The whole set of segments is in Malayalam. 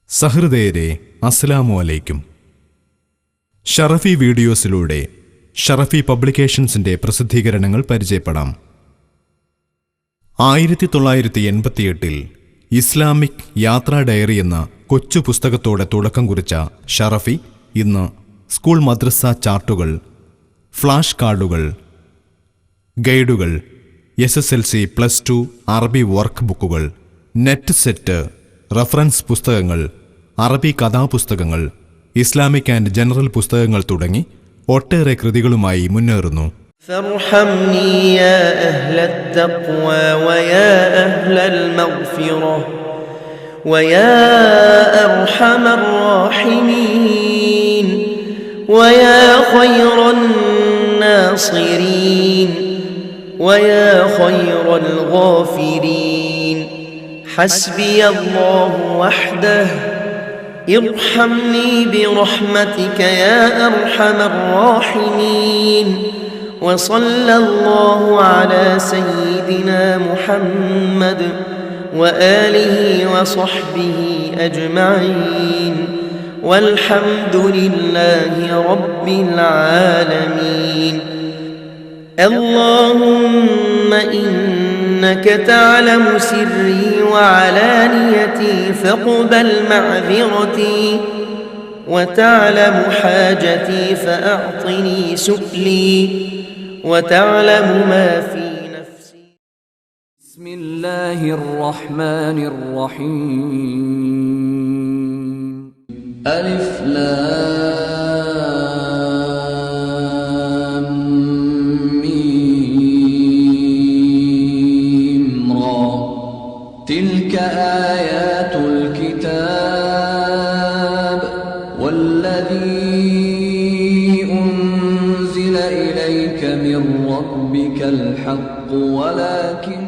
സഹൃദയരെ അസ്സലാമു അലൈക്കും. ഷറഫി വീഡിയോസിലൂടെ ഷറഫി പബ്ലിക്കേഷൻസിന്റെ പ്രസിദ്ധീകരണങ്ങൾ പരിചയപ്പെടാം. 1988 ഇസ്ലാമിക് യാത്രാ ഡയറി എന്ന കൊച്ചു പുസ്തകത്തോടെ തുടക്കം കുറിച്ച ഷറഫി ഇന്ന് സ്കൂൾ മദ്രസ ചാർട്ടുകൾ, ഫ്ലാഷ് കാർഡുകൾ, ഗൈഡുകൾ, SSLC +2 അറബി വർക്ക് ബുക്കുകൾ, നെറ്റ് സെറ്റ്, റഫറൻസ് പുസ്തകങ്ങൾ, അറബി കഥാപുസ്തകങ്ങൾ, ഇസ്ലാമിക് ആൻഡ് ജനറൽ പുസ്തകങ്ങൾ തുടങ്ങി ഒട്ടേറെ കൃതികളുമായി മുന്നേറുന്നു. فارحمني يا أهل التقوى ويا أهل المغفرة ويا أرحم الراحمين ويا خير الناصرين ويا خير الغافرين حسبي الله وحده ارحمني برحمتك يا أرحم الراحمين وصلى الله على سيدنا محمد وآله وصحبه أجمعين والحمد لله رب العالمين. اللهم إنك تعلم سري وعلانيتي فاقبل معذرتي وتعلم حاجتي فأعطني سؤلي وتعلم ما في نفسي. بسم الله الرحمن الرحيم. ألف لام ميم را تلك آيات الكتاب والذي أنزل إليك من ربك الحق ولكن.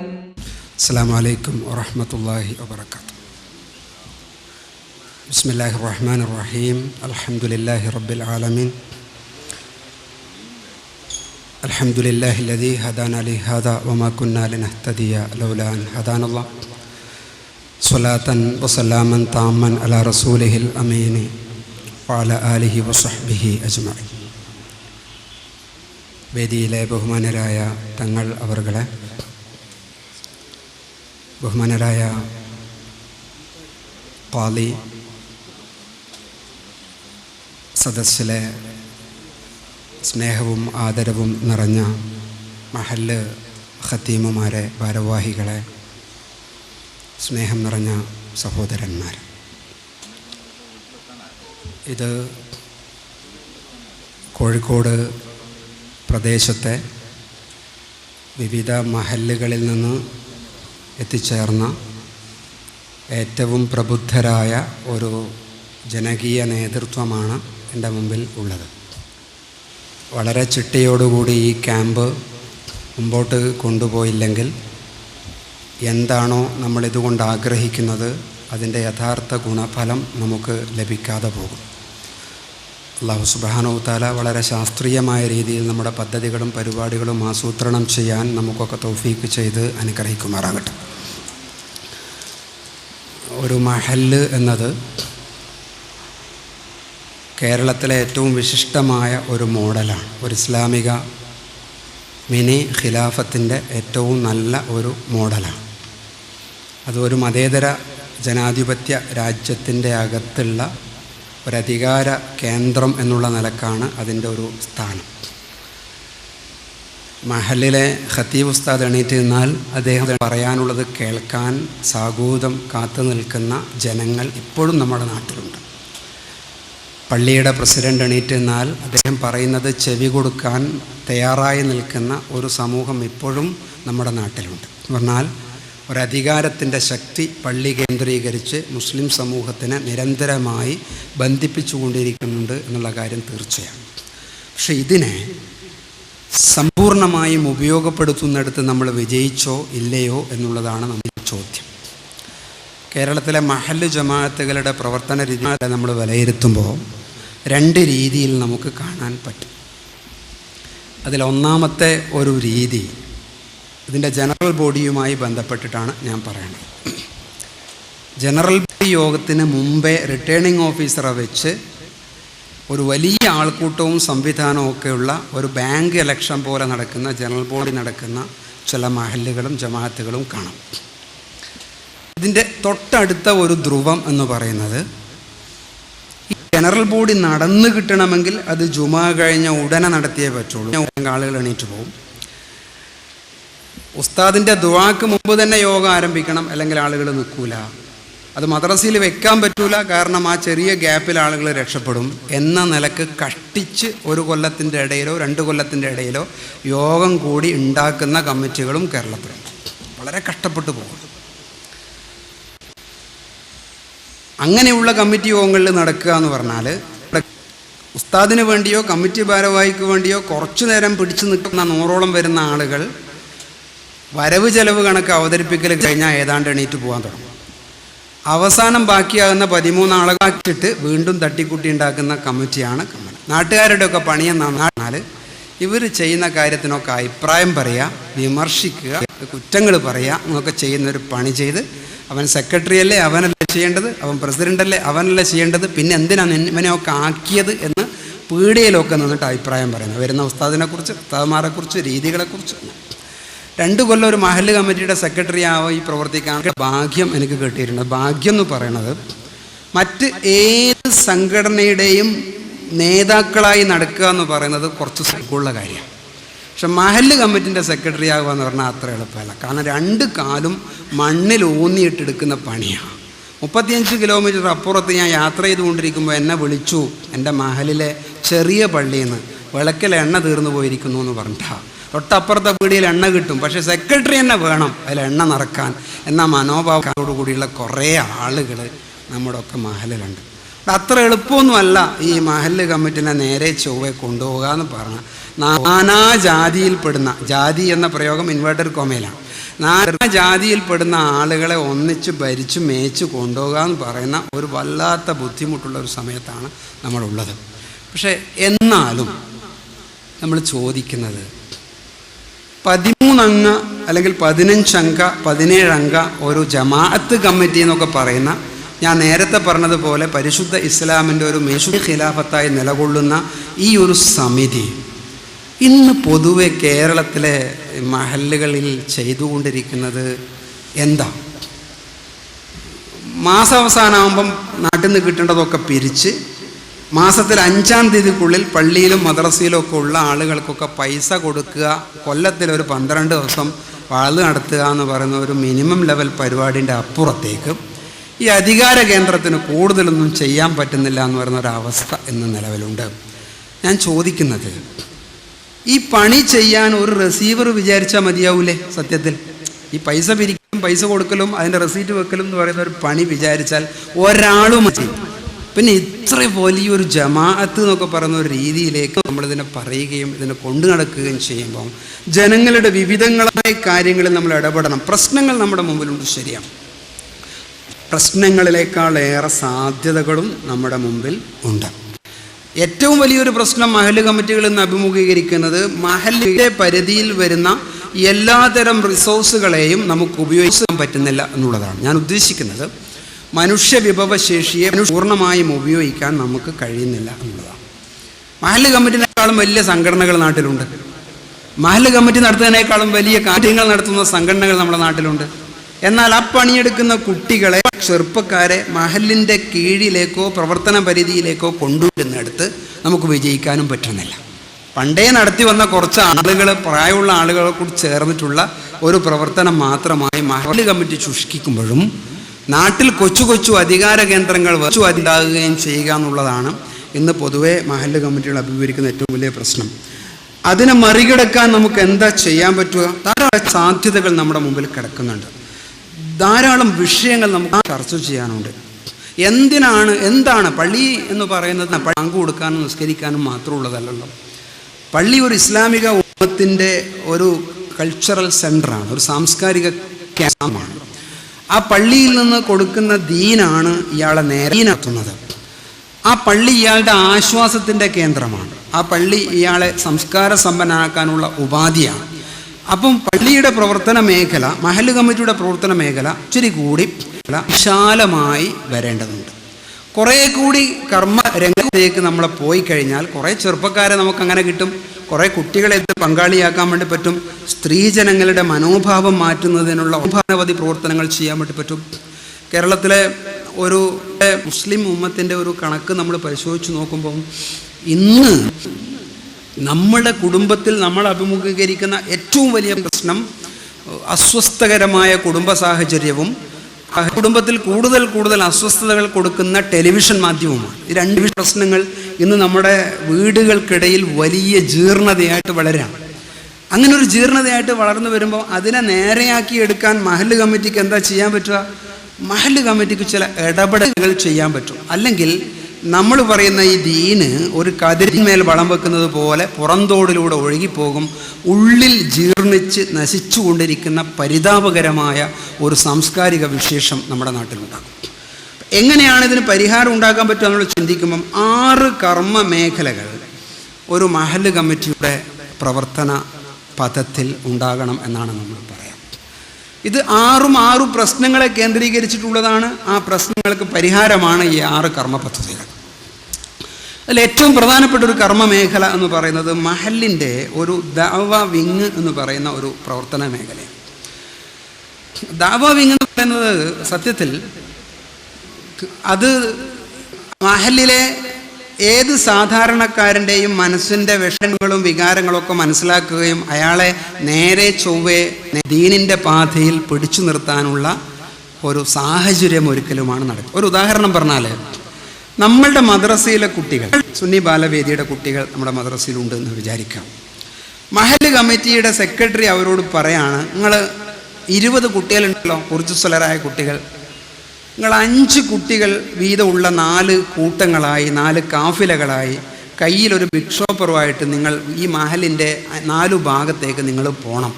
السلام عليكم ورحمة الله وبركاته. بسم الله الرحمن الرحيم. الحمد لله رب العالمين. الحمد لله الذي هدانا لهذا وما كنا لنهتدي لولا أن هدانا الله. صلاة وسلاما تاما على رسوله الأمين وعلى آله وصحبه أجمعين. വേദിയിലെ ബഹുമാനരായ തങ്ങൾ അവർകളെ, ബഹുമാനരായ ഖാലി സദസ്സിലെ സ്നേഹവും ആദരവും നിറഞ്ഞ മഹല്ല് ഖത്തീമുമാരെ, ഭാരവാഹികളെ, സ്നേഹം നിറഞ്ഞ സഹോദരന്മാർ, ഇത് കോഴിക്കോട് പ്രദേശത്തെ വിവിധ മഹല്ലുകളിൽ നിന്ന് എത്തിച്ചേർന്ന ഏറ്റവും പ്രബുദ്ധരായ ഒരു ജനകീയ നേതൃത്വമാണ് എൻ്റെ മുമ്പിൽ ഉള്ളത്. വളരെ ചിട്ടയോടുകൂടി ഈ ക്യാമ്പ് മുമ്പോട്ട് കൊണ്ടുപോയില്ലെങ്കിൽ എന്താണോ നമ്മളിതുകൊണ്ട് ആഗ്രഹിക്കുന്നത് അതിൻ്റെ യഥാർത്ഥ ഗുണഫലം നമുക്ക് ലഭിക്കാതെ പോകും. അല്ലാഹു സുബ്ഹാനഹു വ തആല വളരെ ശാസ്ത്രീയമായ രീതിയിൽ നമ്മുടെ പദ്ധതികളും പരിപാടികളും ആസൂത്രണം ചെയ്യാൻ നമുക്കൊക്കെ തൗഫീക്ക് ചെയ്ത് അനുഗ്രഹിക്കുമാറാകട്ടെ. ഒരു മഹല്ല് എന്നത് കേരളത്തിലെ ഏറ്റവും വിശിഷ്ടമായ ഒരു മോഡലാണ്. ഒരു ഇസ്ലാമിക മിനി ഖിലാഫത്തിൻ്റെ ഏറ്റവും നല്ല ഒരു മോഡലാണ്. അത് ഒരു മതേതര ജനാധിപത്യ രാജ്യത്തിൻ്റെ അകത്തുള്ള ഒരധികാര കേന്ദ്രം എന്നുള്ള നിലക്കാണ് അതിൻ്റെ ഒരു സ്ഥാനം. മഹല്ലിലെ ഖത്തീബ് ഉസ്താദ് എണീറ്റ് നിന്നാൽ അദ്ദേഹം പറയാനുള്ളത് കേൾക്കാൻ സാഗൂതം കാത്തു നിൽക്കുന്ന ജനങ്ങൾ ഇപ്പോഴും നമ്മുടെ നാട്ടിലുണ്ട്. പള്ളിയുടെ പ്രസിഡൻ്റ് എണീറ്റ് നിന്നാൽ അദ്ദേഹം പറയുന്നത് ചെവി കൊടുക്കാൻ തയ്യാറായി നിൽക്കുന്ന ഒരു സമൂഹം ഇപ്പോഴും നമ്മുടെ നാട്ടിലുണ്ട്. പറഞ്ഞാൽ ഒരധികാരത്തിൻ്റെ ശക്തി പള്ളി കേന്ദ്രീകരിച്ച് മുസ്ലിം സമൂഹത്തിനെ നിരന്തരമായി ബന്ധിപ്പിച്ചുകൊണ്ടിരിക്കുന്നുണ്ട് എന്നുള്ള കാര്യം തീർച്ചയാണ്. പക്ഷേ ഇതിനെ സമ്പൂർണമായും ഉപയോഗപ്പെടുത്തുന്നിടത്ത് നമ്മൾ വിജയിച്ചോ ഇല്ലയോ എന്നുള്ളതാണ് നമ്മുടെ ചോദ്യം. കേരളത്തിലെ മഹല്ല് ജമാഅത്തുകളുടെ പ്രവർത്തന രീതി നമ്മൾ വിലയിരുത്തുമ്പോൾ രണ്ട് രീതിയിൽ നമുക്ക് കാണാൻ പറ്റും. അതിലൊന്നാമത്തെ ഒരു രീതി ഇതിൻ്റെ ജനറൽ ബോഡിയുമായി ബന്ധപ്പെട്ടിട്ടാണ് ഞാൻ പറയുന്നത്. ജനറൽ യോഗത്തിന് മുമ്പേ റിട്ടേണിംഗ് ഓഫീസറെ വെച്ച് ഒരു വലിയ ആൾക്കൂട്ടവും സംവിധാനവും ഒക്കെയുള്ള ഒരു ബാങ്ക് ഇലക്ഷൻ പോലെ നടക്കുന്ന, ജനറൽ ബോഡി നടക്കുന്ന ചില മഹല്ലുകളും ജമാഅത്തുകളും കാണാം. ഇതിൻ്റെ തൊട്ടടുത്ത ഒരു ധ്രുവം എന്ന് പറയുന്നത്, ഈ ജനറൽ ബോഡി നടന്നു കിട്ടണമെങ്കിൽ അത് ജുമാ കഴിഞ്ഞ ഉടനെ നടത്തിയേ പറ്റുള്ളൂ. ആളുകൾ എണീറ്റ് പോകും. ഉസ്താദിൻ്റെ ദുആക്ക് മുമ്പ് തന്നെ യോഗം ആരംഭിക്കണം, അല്ലെങ്കിൽ ആളുകൾ നിൽക്കൂല. അത് മദ്രസയിൽ വെക്കാൻ പറ്റൂല, കാരണം ആ ചെറിയ ഗ്യാപ്പിൽ ആളുകൾ രക്ഷപ്പെടും എന്ന നിലക്ക് കഷ്ടിച്ച് 1 കൊല്ലത്തിൻ്റെ ഇടയിലോ 2 കൊല്ലത്തിൻ്റെ ഇടയിലോ യോഗം കൂടി ഉണ്ടാക്കുന്ന കമ്മിറ്റികളും കേരളത്തിലുണ്ട്. വളരെ കഷ്ടപ്പെട്ടു പോകും. അങ്ങനെയുള്ള കമ്മിറ്റി യോഗങ്ങളിൽ നടക്കുക എന്ന് പറഞ്ഞാൽ, ഉസ്താദിന് വേണ്ടിയോ കമ്മിറ്റി ഭാരവാഹിക്ക് വേണ്ടിയോ കുറച്ചു നേരം പിടിച്ചു നിൽക്കുന്ന 100ഓളം വരുന്ന ആളുകൾ വരവ് ചെലവ് കണക്ക് അവതരിപ്പിക്കൽ കഴിഞ്ഞാൽ ഏതാണ്ട് എണീറ്റ് പോകാൻ തുടങ്ങും. അവസാനം ബാക്കിയാകുന്ന 13 ആളുകളാക്കിയിട്ട് വീണ്ടും തട്ടിക്കുട്ടി ഉണ്ടാക്കുന്ന കമ്മിറ്റിയാണ് കമ്മിറ്റി. നാട്ടുകാരുടെയൊക്കെ പണിയെന്ന് പറഞ്ഞാൽ ഇവർ ചെയ്യുന്ന കാര്യത്തിനൊക്കെ അഭിപ്രായം പറയുക, വിമർശിക്കുക, കുറ്റങ്ങൾ പറയുക എന്നൊക്കെ ചെയ്യുന്നൊരു പണി ചെയ്ത്, അവൻ സെക്രട്ടറിയല്ലേ അവനല്ലേ ചെയ്യേണ്ടത്, അവൻ പ്രസിഡൻ്റല്ലേ അവനല്ലേ ചെയ്യേണ്ടത്, പിന്നെ എന്തിനാണ് ഇവനെയൊക്കെ ആക്കിയത് എന്ന് പീടികയിലൊക്കെ നിന്നിട്ട് അഭിപ്രായം പറയുന്നത്. വരുന്ന ഉസ്താദിനെക്കുറിച്ച്, ഉസ്താദ്മാരെക്കുറിച്ച്, രീതികളെക്കുറിച്ച്. 2 കൊല്ലം ഒരു മഹല്ല് കമ്മിറ്റിയുടെ സെക്രട്ടറി ആയി പ്രവർത്തിക്കാൻ ഭാഗ്യം എനിക്ക് കിട്ടിയിട്ടുണ്ട്. ഭാഗ്യം എന്ന് പറയുന്നത് മറ്റ് ഏത് സംഘടനയുടെയും നേതാക്കളായി നടക്കുക എന്ന് പറയുന്നത് കുറച്ച് സുഖമുള്ള കാര്യമാണ്. പക്ഷെ മഹല്ല് കമ്മിറ്റിൻ്റെ സെക്രട്ടറി ആകുക എന്ന് പറഞ്ഞാൽ അത്ര എളുപ്പമല്ല. കാരണം 2 കാലും മണ്ണിൽ ഊന്നിയിട്ടെടുക്കുന്ന പണിയാണ്. 35 കിലോമീറ്റർ അപ്പുറത്ത് ഞാൻ യാത്ര ചെയ്തുകൊണ്ടിരിക്കുമ്പോൾ എന്നെ വിളിച്ചു, എൻ്റെ മഹലിലെ ചെറിയ പള്ളിയിൽ നിന്ന് വിളക്കിൽ എണ്ണ തീർന്നു പോയിരിക്കുന്നു എന്ന് പറഞ്ഞിട്ടാണ്. തൊട്ടപ്പുറത്തെ പീടിയിൽ എണ്ണ കിട്ടും, പക്ഷേ സെക്രട്ടറി തന്നെ വേണം അതിൽ എണ്ണ നിറക്കാൻ എന്ന മനോഭാവത്തോടു കൂടിയുള്ള കുറേ ആളുകൾ നമ്മുടെ ഒക്കെ മഹലിലുണ്ട്. അത്ര എളുപ്പമൊന്നുമല്ല ഈ മഹല്ല് കമ്മിറ്റിനെ നേരെ ചൊവ്വെ കൊണ്ടുപോകുക എന്ന് പറഞ്ഞാൽ. നാനാ ജാതിയിൽപ്പെടുന്ന, ജാതി എന്ന പ്രയോഗം ഇൻവേർട്ടഡ് കോമയിലാണ്, നാനാ ജാതിയിൽപ്പെടുന്ന ആളുകളെ ഒന്നിച്ച് ഭരിച്ച് മേച്ച് കൊണ്ടുപോകുക എന്ന് പറയുന്ന ഒരു വല്ലാത്ത ബുദ്ധിമുട്ടുള്ള ഒരു സമയത്താണ് നമ്മളുള്ളത്. പക്ഷേ എന്നാലും നമ്മൾ ചോദിക്കുന്നത്, 13 അംഗ അല്ലെങ്കിൽ 15 അംഗ 17 അംഗ ഒരു ജമാഅത്ത് കമ്മിറ്റി എന്നൊക്കെ പറയുന്ന, ഞാൻ നേരത്തെ പറഞ്ഞതുപോലെ പരിശുദ്ധ ഇസ്ലാമിൻ്റെ ഒരു മേശുദ് ഖിലാഫത്തായി നിലകൊള്ളുന്ന ഈ ഒരു സമിതി ഇന്ന് പൊതുവെ കേരളത്തിലെ മഹല്ലുകളിൽ ചെയ്തുകൊണ്ടിരിക്കുന്നത് എന്താ? മാസാവസാനമാകുമ്പം നാട്ടിൽ നിന്ന് കിട്ടേണ്ടതൊക്കെ പിരിച്ച് മാസത്തിൽ 5-ാം തീയതിക്കുള്ളിൽ പള്ളിയിലും മദ്രസയിലും ഒക്കെ ഉള്ള ആളുകൾക്കൊക്കെ പൈസ കൊടുക്കുക, കൊല്ലത്തിലൊരു 12 ദിവസം വാഴ്ന്ന് നടത്തുക എന്ന് പറയുന്ന ഒരു മിനിമം ലെവൽ പരിപാടിൻ്റെ അപ്പുറത്തേക്ക് ഈ അധികാര കേന്ദ്രത്തിന് കൂടുതലൊന്നും ചെയ്യാൻ പറ്റുന്നില്ല എന്ന് പറയുന്ന ഒരവസ്ഥ ഇന്ന് നിലവിലുണ്ട്. ഞാൻ ചോദിക്കുന്നത്, ഈ പണി ചെയ്യാൻ ഒരു റിസീവർ വിചാരിച്ചാൽ മതിയാവൂലേ? സത്യത്തിൽ ഈ പൈസ പിരിക്കലും പൈസ കൊടുക്കലും അതിൻ്റെ റെസീറ്റ് വെക്കലും എന്ന് പറയുന്ന ഒരു പണി വിചാരിച്ചാൽ ഒരാളും ചെയ്യും. പിന്നെ ഇത്ര വലിയൊരു ജമാഅത്ത് എന്നൊക്കെ പറയുന്ന ഒരു രീതിയിലേക്ക് നമ്മളിതിനെ പറയുകയും ഇതിനെ കൊണ്ടു നടക്കുകയും ചെയ്യുമ്പോൾ ജനങ്ങളുടെ വിവിധങ്ങളായ കാര്യങ്ങളിൽ നമ്മൾ ഇടപെടണം. പ്രശ്നങ്ങൾ നമ്മുടെ മുമ്പിലുണ്ട്, ശരിയാണ്. പ്രശ്നങ്ങളിലേക്കാളേറെ സാധ്യതകളും നമ്മുടെ മുമ്പിൽ ഉണ്ട്. ഏറ്റവും വലിയൊരു പ്രശ്നം മഹല്ല് കമ്മിറ്റികൾ ഇന്ന് അഭിമുഖീകരിക്കുന്നത്, മഹല്ലിൻ്റെ പരിധിയിൽ വരുന്ന എല്ലാതരം റിസോഴ്സുകളെയും നമുക്ക് ഉപയോഗിക്കാൻ പറ്റുന്നില്ല എന്നുള്ളതാണ്. ഞാൻ ഉദ്ദേശിക്കുന്നത് മനുഷ്യ വിഭവശേഷിയെ പൂർണ്ണമായും ഉപയോഗിക്കാൻ നമുക്ക് കഴിയുന്നില്ല എന്നുള്ളതാണ്. മഹല്ല് കമ്മിറ്റിനേക്കാളും വലിയ സംഘടനകൾ നാട്ടിലുണ്ട്. മഹല്ല് കമ്മിറ്റി നടത്തുന്നതിനേക്കാളും വലിയ കാര്യങ്ങൾ നടത്തുന്ന സംഘടനകൾ നമ്മുടെ നാട്ടിലുണ്ട്. എന്നാൽ ആ പണിയെടുക്കുന്ന കുട്ടികളെ, ചെറുപ്പക്കാരെ മഹല്ലിൻ്റെ കീഴിലേക്കോ പ്രവർത്തന പരിധിയിലേക്കോ കൊണ്ടുവരുന്നിടത്ത് നമുക്ക് വിജയിക്കാനും പറ്റുന്നില്ല. പണ്ടേ നടത്തി വന്ന കുറച്ച് ആളുകൾ, പ്രായമുള്ള ആളുകളെ കൂടി ചേർന്നിട്ടുള്ള ഒരു പ്രവർത്തനം മാത്രമായി മഹല്ല് കമ്മിറ്റി ശുഷ്കിക്കുമ്പോഴും നാട്ടിൽ കൊച്ചു കൊച്ചു അധികാര കേന്ദ്രങ്ങൾ ഉണ്ടാകുകയും ചെയ്യുക എന്നുള്ളതാണ് ഇന്ന് പൊതുവെ മഹല്ല് കമ്മിറ്റികൾ അഭിമുഖീകരിക്കുന്ന ഏറ്റവും വലിയ പ്രശ്നം. അതിനെ മറികടക്കാൻ നമുക്ക് എന്താ ചെയ്യാൻ പറ്റുക? ധാരാളം സാധ്യതകൾ നമ്മുടെ മുമ്പിൽ കിടക്കുന്നുണ്ട്. ധാരാളം വിഷയങ്ങൾ നമുക്ക് ചർച്ച ചെയ്യാനുണ്ട്. എന്താണ് പള്ളി എന്ന് പറയുന്നത്? പങ്കു കൊടുക്കാനും നിസ്കരിക്കാനും മാത്രമുള്ളതല്ലല്ലോ. പള്ളി ഒരു ഇസ്ലാമിക ഉമ്മത്തിൻ്റെ ഒരു കൾച്ചറൽ സെൻ്ററാണ്, ഒരു സാംസ്കാരിക കേന്ദ്രമാണ്. ആ പള്ളിയിൽ നിന്ന് കൊടുക്കുന്ന ദീനാണ് ഇയാളെ നേരെ നടത്തുന്നത്. ആ പള്ളി ഇയാളുടെ ആശ്വാസത്തിൻ്റെ കേന്ദ്രമാണ്. ആ പള്ളി ഇയാളെ സംസ്കാര സമ്പന്നനാക്കാനുള്ള ഉപാധിയാണ്. അപ്പം പള്ളിയുടെ പ്രവർത്തന മേഖല, മഹല്ല് കമ്മിറ്റിയുടെ പ്രവർത്തന മേഖല ഇച്ചിരി കൂടി വിശാലമായി വരേണ്ടതുണ്ട്. കുറേ കൂടി കർമ്മ രംഗത്തേക്ക് നമ്മൾ പോയി കഴിഞ്ഞാൽ കുറേ ചെറുപ്പക്കാരെ നമുക്കങ്ങനെ കിട്ടും, കുറേ കുട്ടികളെ പങ്കാളിയാക്കാൻ വേണ്ടി പറ്റും, സ്ത്രീജനങ്ങളുടെ മനോഭാവം മാറ്റുന്നതിനുള്ള അനവധി പ്രവർത്തനങ്ങൾ ചെയ്യാൻ വേണ്ടി പറ്റും. കേരളത്തിലെ ഒരു മുസ്ലിം ഉമ്മത്തിൻ്റെ ഒരു കണക്ക് നമ്മൾ പരിശോധിച്ച് നോക്കുമ്പം ഇന്ന് നമ്മുടെ കുടുംബത്തിൽ നമ്മൾ അഭിമുഖീകരിക്കുന്ന ഏറ്റവും വലിയ പ്രശ്നം അസ്വസ്ഥകരമായ കുടുംബ സാഹചര്യവും കുടുംബത്തിൽ കൂടുതൽ അസ്വസ്ഥതകൾ കൊടുക്കുന്ന ടെലിവിഷൻ മാധ്യമവുമാണ്. ഈ രണ്ട് പ്രശ്നങ്ങൾ ഇന്ന് നമ്മുടെ വീടുകൾക്കിടയിൽ വലിയ ജീർണതയായിട്ട് വളരാം. അങ്ങനെ ഒരു ജീർണതയായിട്ട് വളർന്നു വരുമ്പോൾ അതിനെ നേരെയാക്കി എടുക്കാൻ മഹല്ല് കമ്മിറ്റിക്ക് എന്താ ചെയ്യാൻ പറ്റുക? മഹല്ല് കമ്മിറ്റിക്ക് ചില ഇടപെടലുകൾ ചെയ്യാൻ പറ്റും. അല്ലെങ്കിൽ നമ്മൾ പറയുന്ന ഈ ദീന് ഒരു കതിരിന്മേൽ വളം വെക്കുന്നത് പോലെ പുറന്തോടിലൂടെ ഒഴുകിപ്പോകും. ഉള്ളിൽ ജീർണിച്ച് നശിച്ചുകൊണ്ടിരിക്കുന്ന പരിതാപകരമായ ഒരു സാംസ്കാരിക വിശേഷം നമ്മുടെ നാട്ടിലുണ്ടാകും. എങ്ങനെയാണ് ഇതിന് പരിഹാരം ഉണ്ടാക്കാൻ പറ്റുക നമ്മൾ ചിന്തിക്കുമ്പം 6 കർമ്മ മേഖലകൾ ഒരു മഹല്ല് കമ്മിറ്റിയുടെ പ്രവർത്തന പഥത്തിൽ ഉണ്ടാകണം എന്നാണ് നമ്മൾ പറയാം. ഇത് 6 പ്രശ്നങ്ങളെ കേന്ദ്രീകരിച്ചിട്ടുള്ളതാണ്. ആ പ്രശ്നങ്ങൾക്ക് പരിഹാരമാണ് ഈ 6 കർമ്മ പദ്ധതികൾ. അതിൽ ഏറ്റവും പ്രധാനപ്പെട്ട ഒരു കർമ്മ മേഖല എന്ന് പറയുന്നത് മഹല്ലിൻ്റെ ഒരു ദഅവ വിങ് എന്ന് പറയുന്ന ഒരു പ്രവർത്തന മേഖലയാണ്. ദഅവ വിങ് എന്ന് പറയുന്നത് സത്യത്തിൽ അത് മഹല്ലിലെ ഏത് സാധാരണക്കാരൻ്റെയും മനസ്സിൻ്റെ വിഷമങ്ങളും വികാരങ്ങളൊക്കെ മനസ്സിലാക്കുകയും അയാളെ നേരെ ചൊവ്വേ ദീനിൻ്റെ പാതയിൽ പിടിച്ചു നിർത്താനുള്ള ഒരു സാഹചര്യം ഒരിക്കലുമാണ് നടക്കുക. ഒരു ഉദാഹരണം പറഞ്ഞാൽ, നമ്മളുടെ മദ്രസയിലെ കുട്ടികൾ, സുന്നി ബാലവേദിയുടെ കുട്ടികൾ നമ്മുടെ മദ്രസയിലുണ്ട് എന്ന് വിചാരിക്കാം. മഹല്ല് കമ്മിറ്റിയുടെ സെക്രട്ടറി അവരോട് പറയാണ്, നിങ്ങൾ 20 കുട്ടികളുണ്ടല്ലോ, ഊർജ്ജസ്വലരായ കുട്ടികൾ, നിങ്ങൾ 5 കുട്ടികൾ വീതമുള്ള 4 കൂട്ടങ്ങളായി 4 കാഫിലകളായി കയ്യിലൊരു ബിഗ് ഷോപ്പറുമായിട്ട് നിങ്ങൾ ഈ മഹലിൻ്റെ 4 ഭാഗത്തേക്ക് നിങ്ങൾ പോകണം.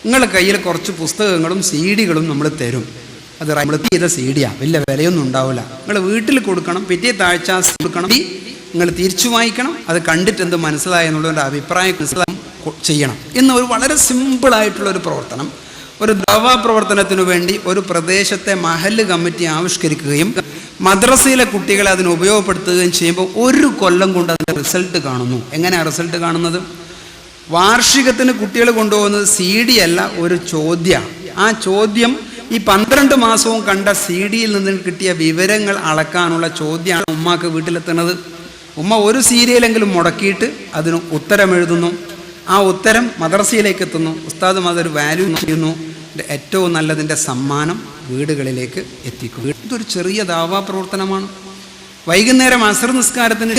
നിങ്ങളുടെ കയ്യിൽ കുറച്ച് പുസ്തകങ്ങളും CD-കളും നമ്മൾ തരും. അത് നമ്മൾ ചെയ്ത CD-യാണ്, വലിയ വിലയൊന്നും ഉണ്ടാവില്ല. നിങ്ങൾ വീട്ടിൽ കൊടുക്കണം, പിറ്റേ താഴ്ച കൊടുക്കണം, നിങ്ങൾ തിരിച്ചു വായിക്കണം, അത് കണ്ടിട്ട് എന്ത് മനസ്സിലായി എന്നുള്ളൊരു അഭിപ്രായം ചെയ്യണം എന്ന ഒരു വളരെ സിമ്പിളായിട്ടുള്ളൊരു പ്രവർത്തനം ഒരു ദഅവ പ്രവർത്തനത്തിനു വേണ്ടി ഒരു പ്രദേശത്തെ മഹല്ല് കമ്മിറ്റി ആവിഷ്കരിക്കുകയും മദ്രസയിലെ കുട്ടികളെ അതിന് ഉപയോഗപ്പെടുത്തുകയും ചെയ്യുമ്പോൾ 1 കൊല്ലം കൊണ്ട് അതിൻ്റെ റിസൾട്ട് കാണുന്നു. എങ്ങനെയാണ് റിസൾട്ട് കാണുന്നത്? വാർഷികത്തിന് കുട്ടികൾ കൊണ്ടുപോകുന്നത് CD അല്ല, ഒരു ചോദ്യമാണ്. ആ ചോദ്യം ഈ 12 മാസവും കണ്ട CD-യിൽ നിന്ന് കിട്ടിയ വിവരങ്ങൾ അളക്കാനുള്ള ചോദ്യമാണ് ഉമ്മാക്ക് വീട്ടിലെത്തുന്നത്. ഉമ്മ ഒരു സീരിയലെങ്കിലും മുടക്കിയിട്ട് അതിന് ഉത്തരം എഴുതുന്നു. ആ ഉത്തരം മദ്രസയിലേക്ക് എത്തുന്നു. ഉസ്താദ് അതൊരു വാല്യൂ ചെയ്യുന്നു. ഏറ്റവും നല്ലതിൻ്റെ സമ്മാനം വീടുകളിലേക്ക് എത്തിക്കും. ഇതൊരു ചെറിയ ദഅവ പ്രവർത്തനമാണ്. വൈകുന്നേരം അസർ നിസ്കാരത്തിന്